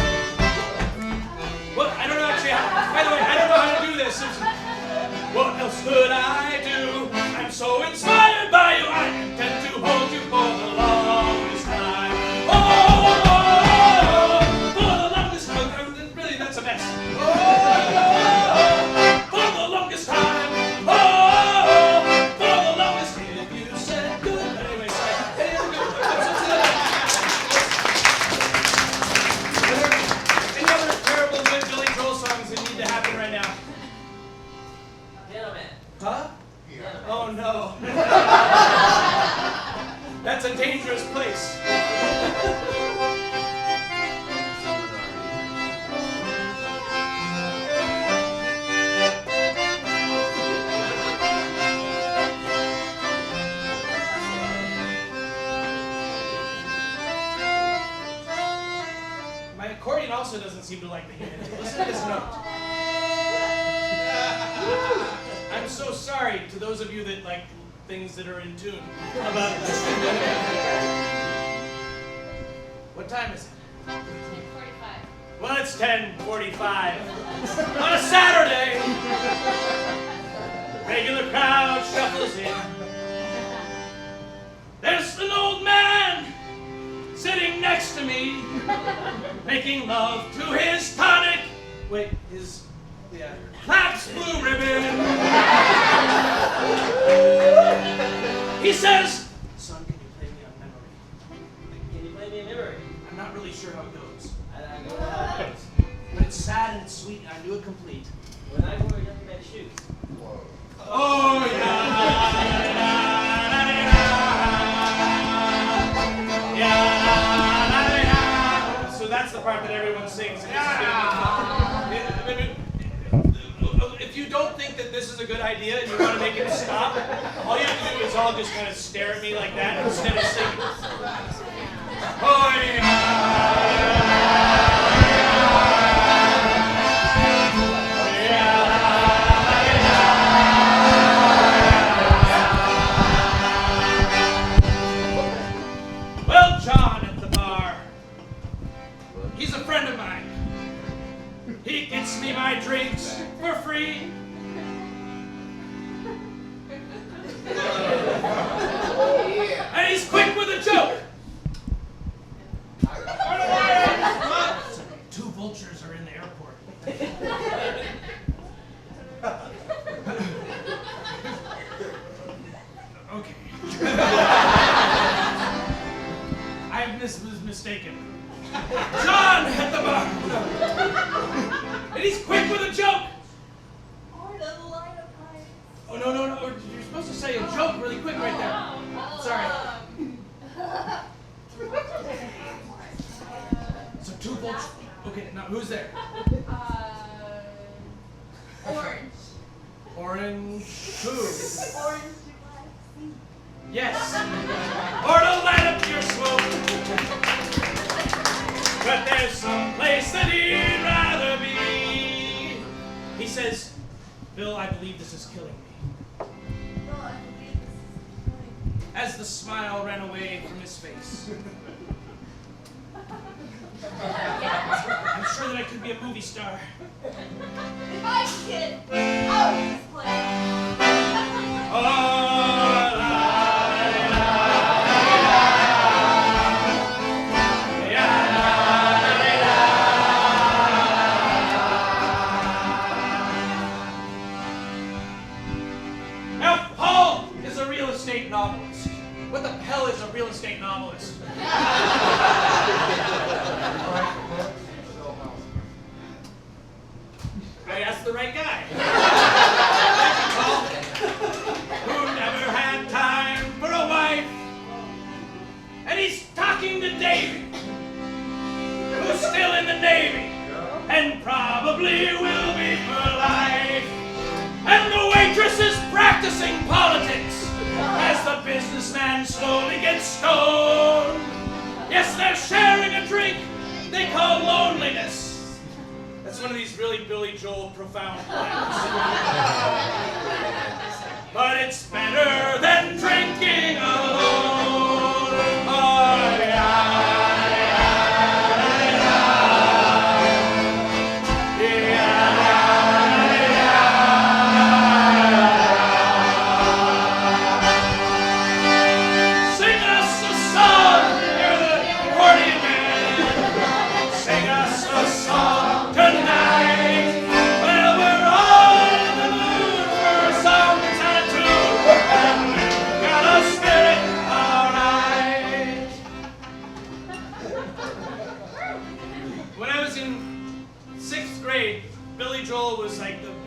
Well, I don't know actually how. By the way, I don't know how to do this. What else could I do? I'm so inspired by you. I intend to hold you for the longest time. For the longest time. Really, that's a mess. For the longest time. For the longest time. If you said good. Anyway, sorry. Any other terrible good Billy Joel songs that need to happen right now? Huh? Oh no. That's a dangerous place. My accordion also doesn't seem to like the humidity. Listen to this note. I'm so sorry to those of you that like things that are in tune about this. What time is it? 10:45. Well, it's 10:45 on a Saturday. Regular crowd shuffles in. There's an old man sitting next to me, making love to his tonic. Wait, Pabst Blue Ribbon. He says, son, can you play me on memory? Can you play me a memory? I'm not really sure how it goes. I don't know how it goes. But it's sad and it's sweet and I knew it complete. When I wore young men's shoes. Whoa. Oh, yeah. So that's the part that everyone sings. If you don't think that this is a good idea and you want to make it stop, all you have to do is all just kind of stare at me like that instead of singing. Oh, Well, John at the bar, he's a friend of mine. He gets me my drinks for free. And he's quick with a joke. Two vultures are in the airport. Okay. this was mistaken. John at the bar. And he's quick with a joke. Oh, no. You're supposed to say a joke really quick right there. Sorry. So 2 volts. Okay, now who's there? Orange. Orange who? Orange. Yes. Or to light up your smoke. But there's some place that he'd rather be. He says, Bill, I believe this is killing me. As the smile ran away from his face. I'm sure that I could be a movie star. If I could, I would just play. Now, Paul is a real estate novelist. What the hell is a real estate novelist? I asked the right guy. Who never had time for a wife. And he's talking to Davy, who's still in the Navy, and probably will be for life. And the waitress is practicing politics as the businessman slowly gets stoned. Yes, they're sharing a drink they call loneliness. That's one of these really Billy Joel profound lines. But it's better than drinking alone. Oh, yeah.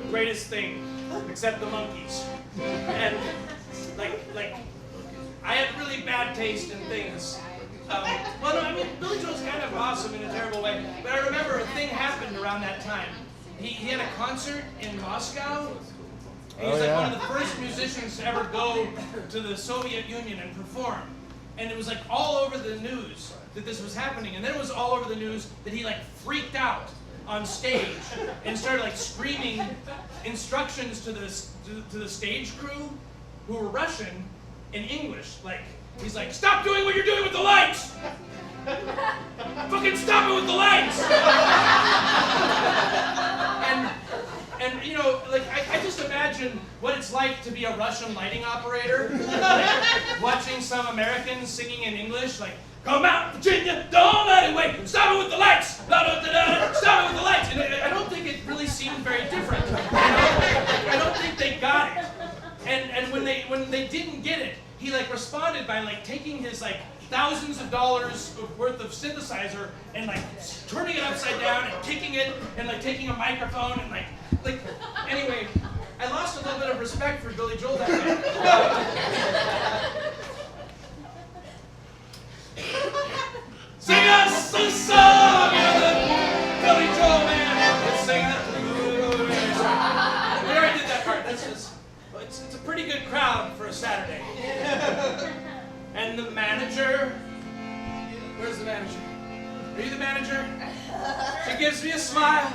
Greatest thing, except the monkeys. And like I had really bad taste in things. Well, no, I mean, Billy Joel's kind of awesome in a terrible way, but I remember a thing happened around that time. He had a concert in Moscow, and he's like one of the first musicians to ever go to the Soviet Union and perform. And it was like all over the news that this was happening, and then it was all over the news that he like freaked out on stage and started like screaming instructions to the stage crew, who were Russian, in English. Like, he's like, "Stop doing what you're doing with the lights! Fucking stop it with the lights!" And you know, like I just imagine what it's like to be a Russian lighting operator, like, watching some Americans singing in English, like, "Come out, Virginia, don't let it wait, stop it with the lights, stop it with the lights." And I don't think it really seemed very different. You know? I don't think they got it. And when they didn't get it, he like responded by like taking his like thousands of dollars worth of synthesizer and like turning it upside down and kicking it and like taking a microphone and like anyway, I lost a little bit of respect for Billy Joel that day. Sing us a song, you're the Billy Joel man. Let's sing that. We already did that part. That's just, it's a pretty good crowd for a Saturday. And the manager, where's the manager? Are you the manager? She gives me a smile.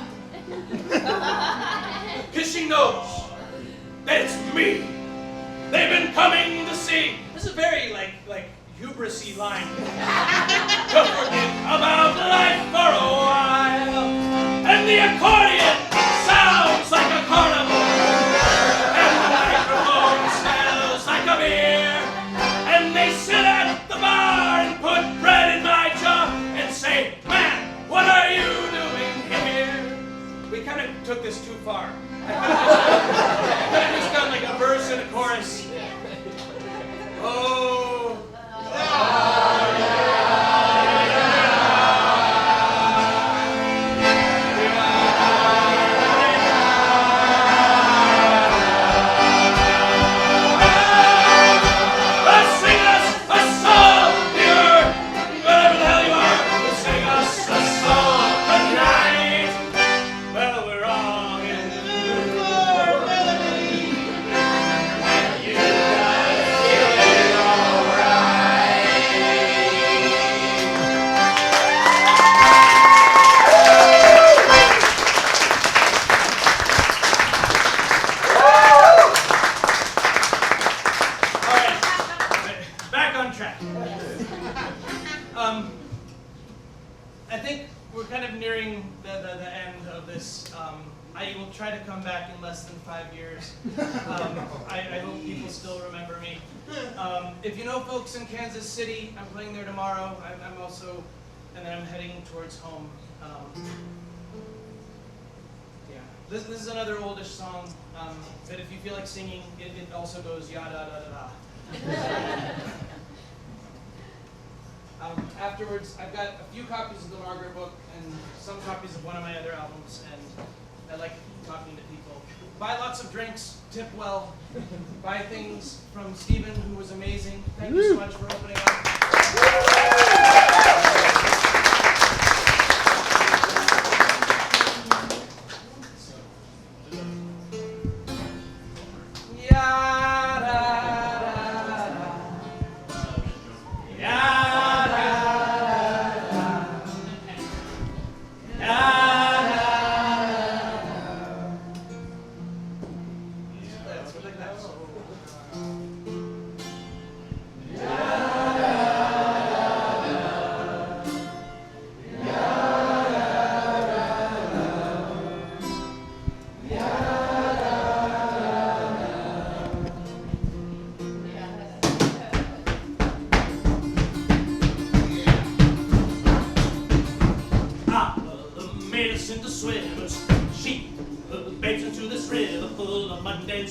Because she knows that it's me they've been coming to see. This is a very like hubris-y line. To forget about life for a while. And the accordion sounds like a carnival. And the microphone smells like a beer. And they sit at the bar and put bread in my jaw and say, "Man, what are you doing here?" We kind of took this too far. I could have just done like a verse and a chorus. Oh. I think we're kind of nearing the end of this. I will try to come back in less than 5 years. I hope people still remember me. If you know folks in Kansas City, I'm playing there tomorrow. I'm also, and then I'm heading towards home. Yeah, this is another oldish song, but if you feel like singing, it also goes ya da da da da. Afterwards, I've got a few copies of the Margaret book and some copies of one of my other albums, and I like talking to people. Buy lots of drinks, tip well, buy things from Stephen, who was amazing. Thank you so much for opening up.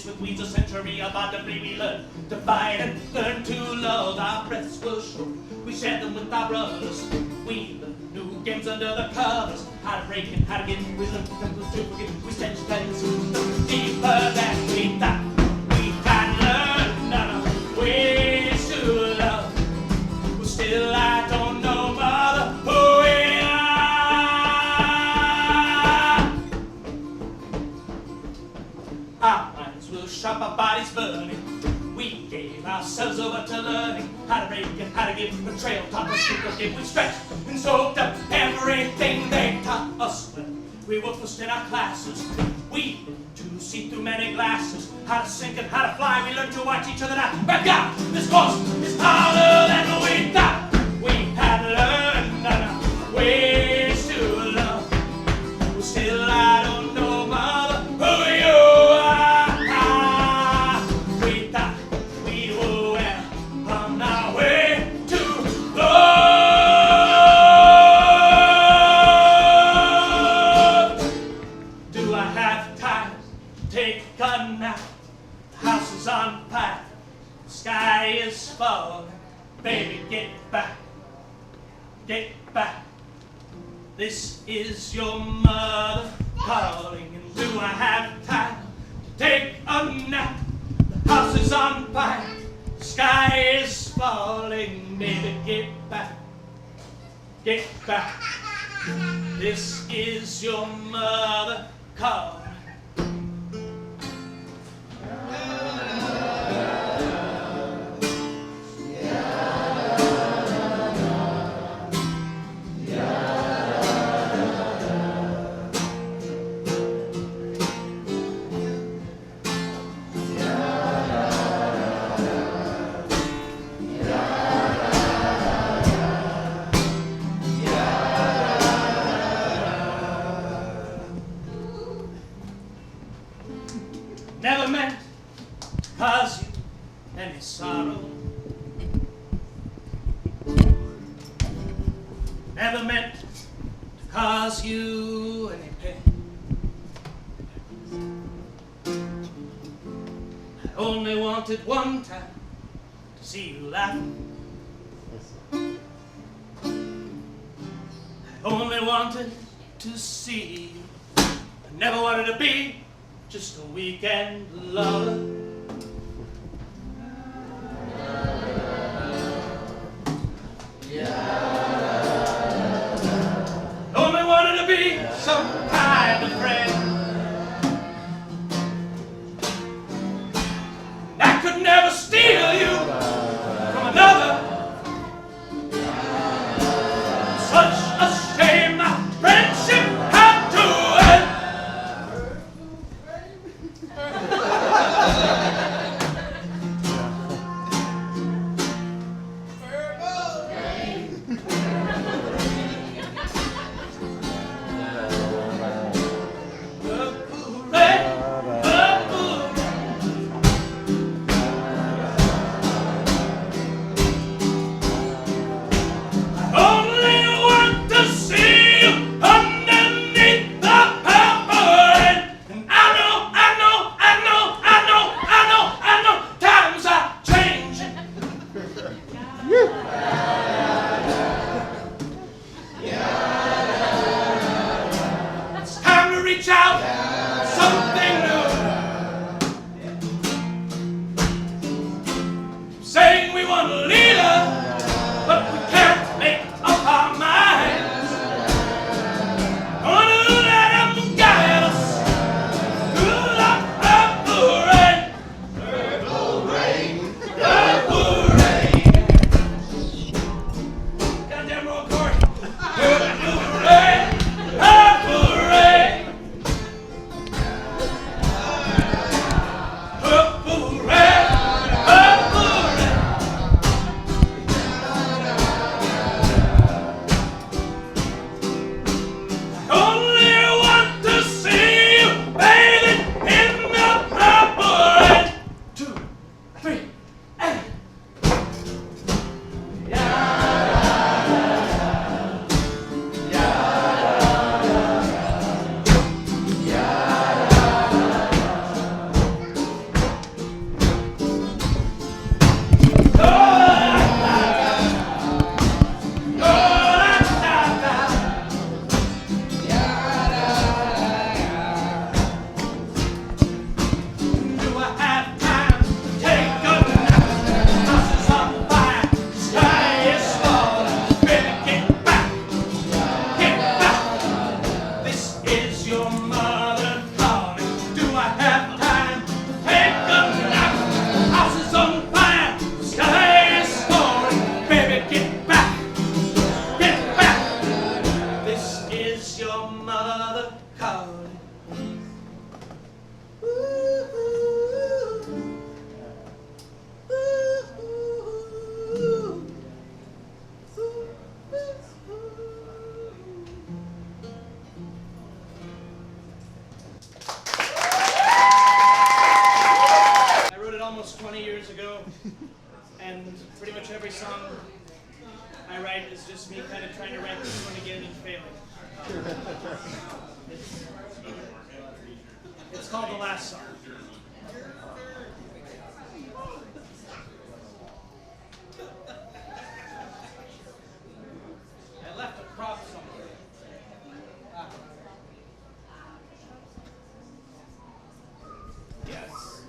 With weeds a century of our debris, we learn to fight and learn to love. Our breaths will show, we share them with our brothers. We learn new games under the covers. How to break and how to get, we learn to forget. We stand studies deeper than we thought. We can learn none of ways to love. But still I don't know, mother, who we are. We'll sharp our bodies burning. We gave ourselves over to learning how to break and how to give. The trail taught us to forgive. We stretched and soaked up everything they taught us when we were first in our classes. We learned to see through many glasses, how to sink and how to fly. We learned to watch each other now. But God, this course is harder than we thought. We had learned none of ways to love. But still I don't know, mother, who you are. On fire, the sky is falling. Baby, get back, get back. This is your mother calling. And do I have time to take a nap? The house is on fire, the sky is falling. Baby, get back, get back. This is your mother calling. Never meant to cause you any sorrow. Never meant to cause you any pain. I only wanted one time to see you laugh. I only wanted to see you. I never wanted to be just a weekend lover. Only wanted to be some kind of friend. I could never steal you from another. Such a shame my friendship had to end. song I write is just me kind of trying to write this one again and failing. It's called The Last Song. I left a prop somewhere. Yes.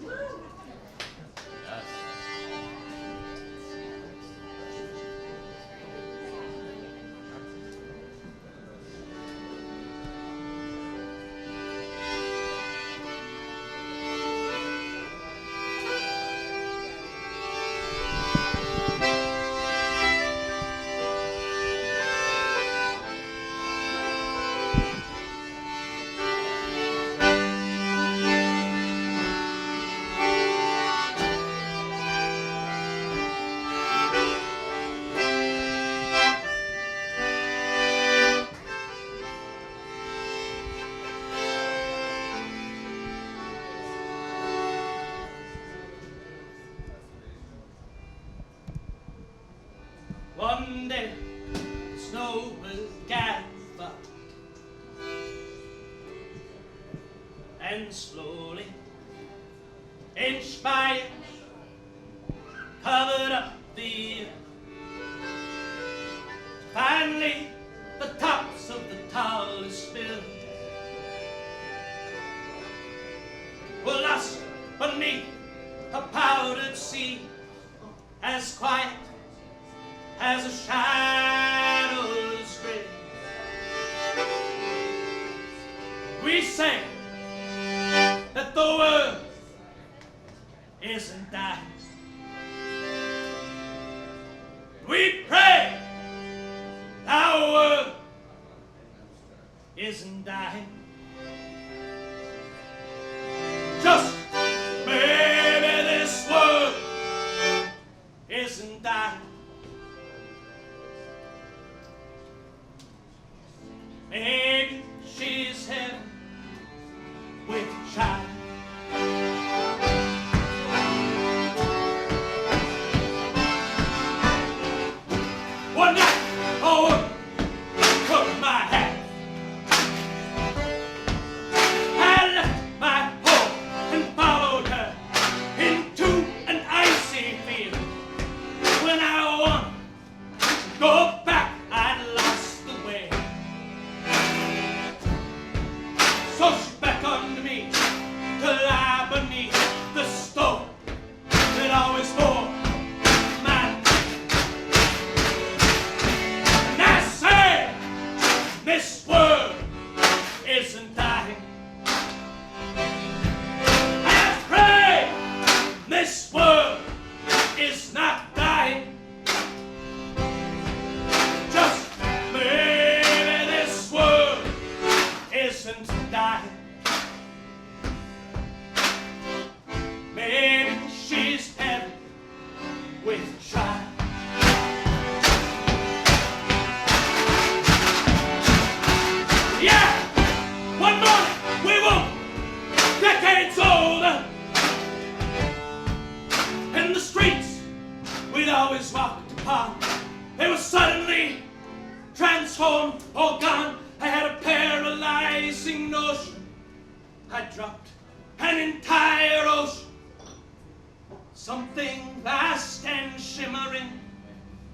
One day, the snow will gather, and slowly, inch by inch, covered up the earth. Finally, the tops of the tallest buildings were lost beneath a powdered sea, as quiet as a shadow's grave. We say that the world isn't dying. We pray our world isn't dying. Just maybe this world isn't dying. Maybe she's heaven with child. One night, a woman took my hat. I left my home and followed her into an icy field. When I wanted to go back, I'd lost the way. So she beckoned me to lie beneath the stone that always bore my name. And I say, this world isn't dying. I pray this world is not dying. Just maybe this world isn't dying. Maybe she's heaven with child. Yeah! One morning we woke, decades older. In the streets we'd always walked upon, they were suddenly transformed or gone. I had a paralyzing notion. I dropped an entire ocean, something vast and shimmering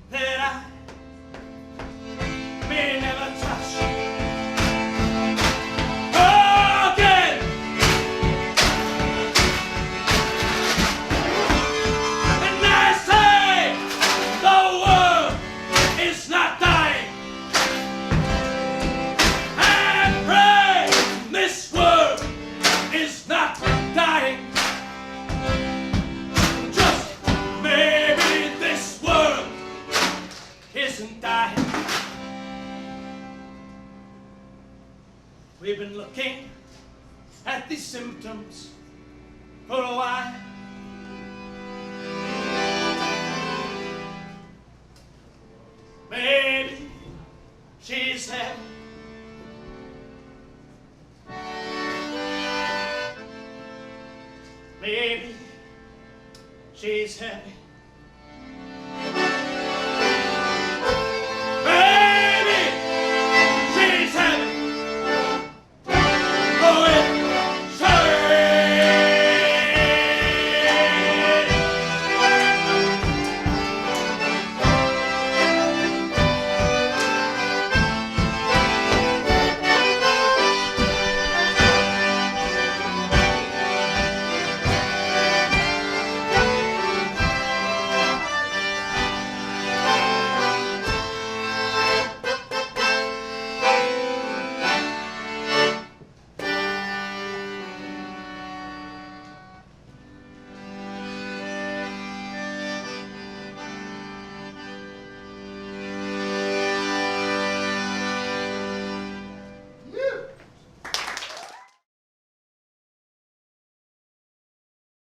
that I may never touch again. And I say the world is not dying. I pray this world is not dying. Just maybe this world isn't dying. We've been looking at these symptoms for a while. Maybe she's heavy. Maybe she's heavy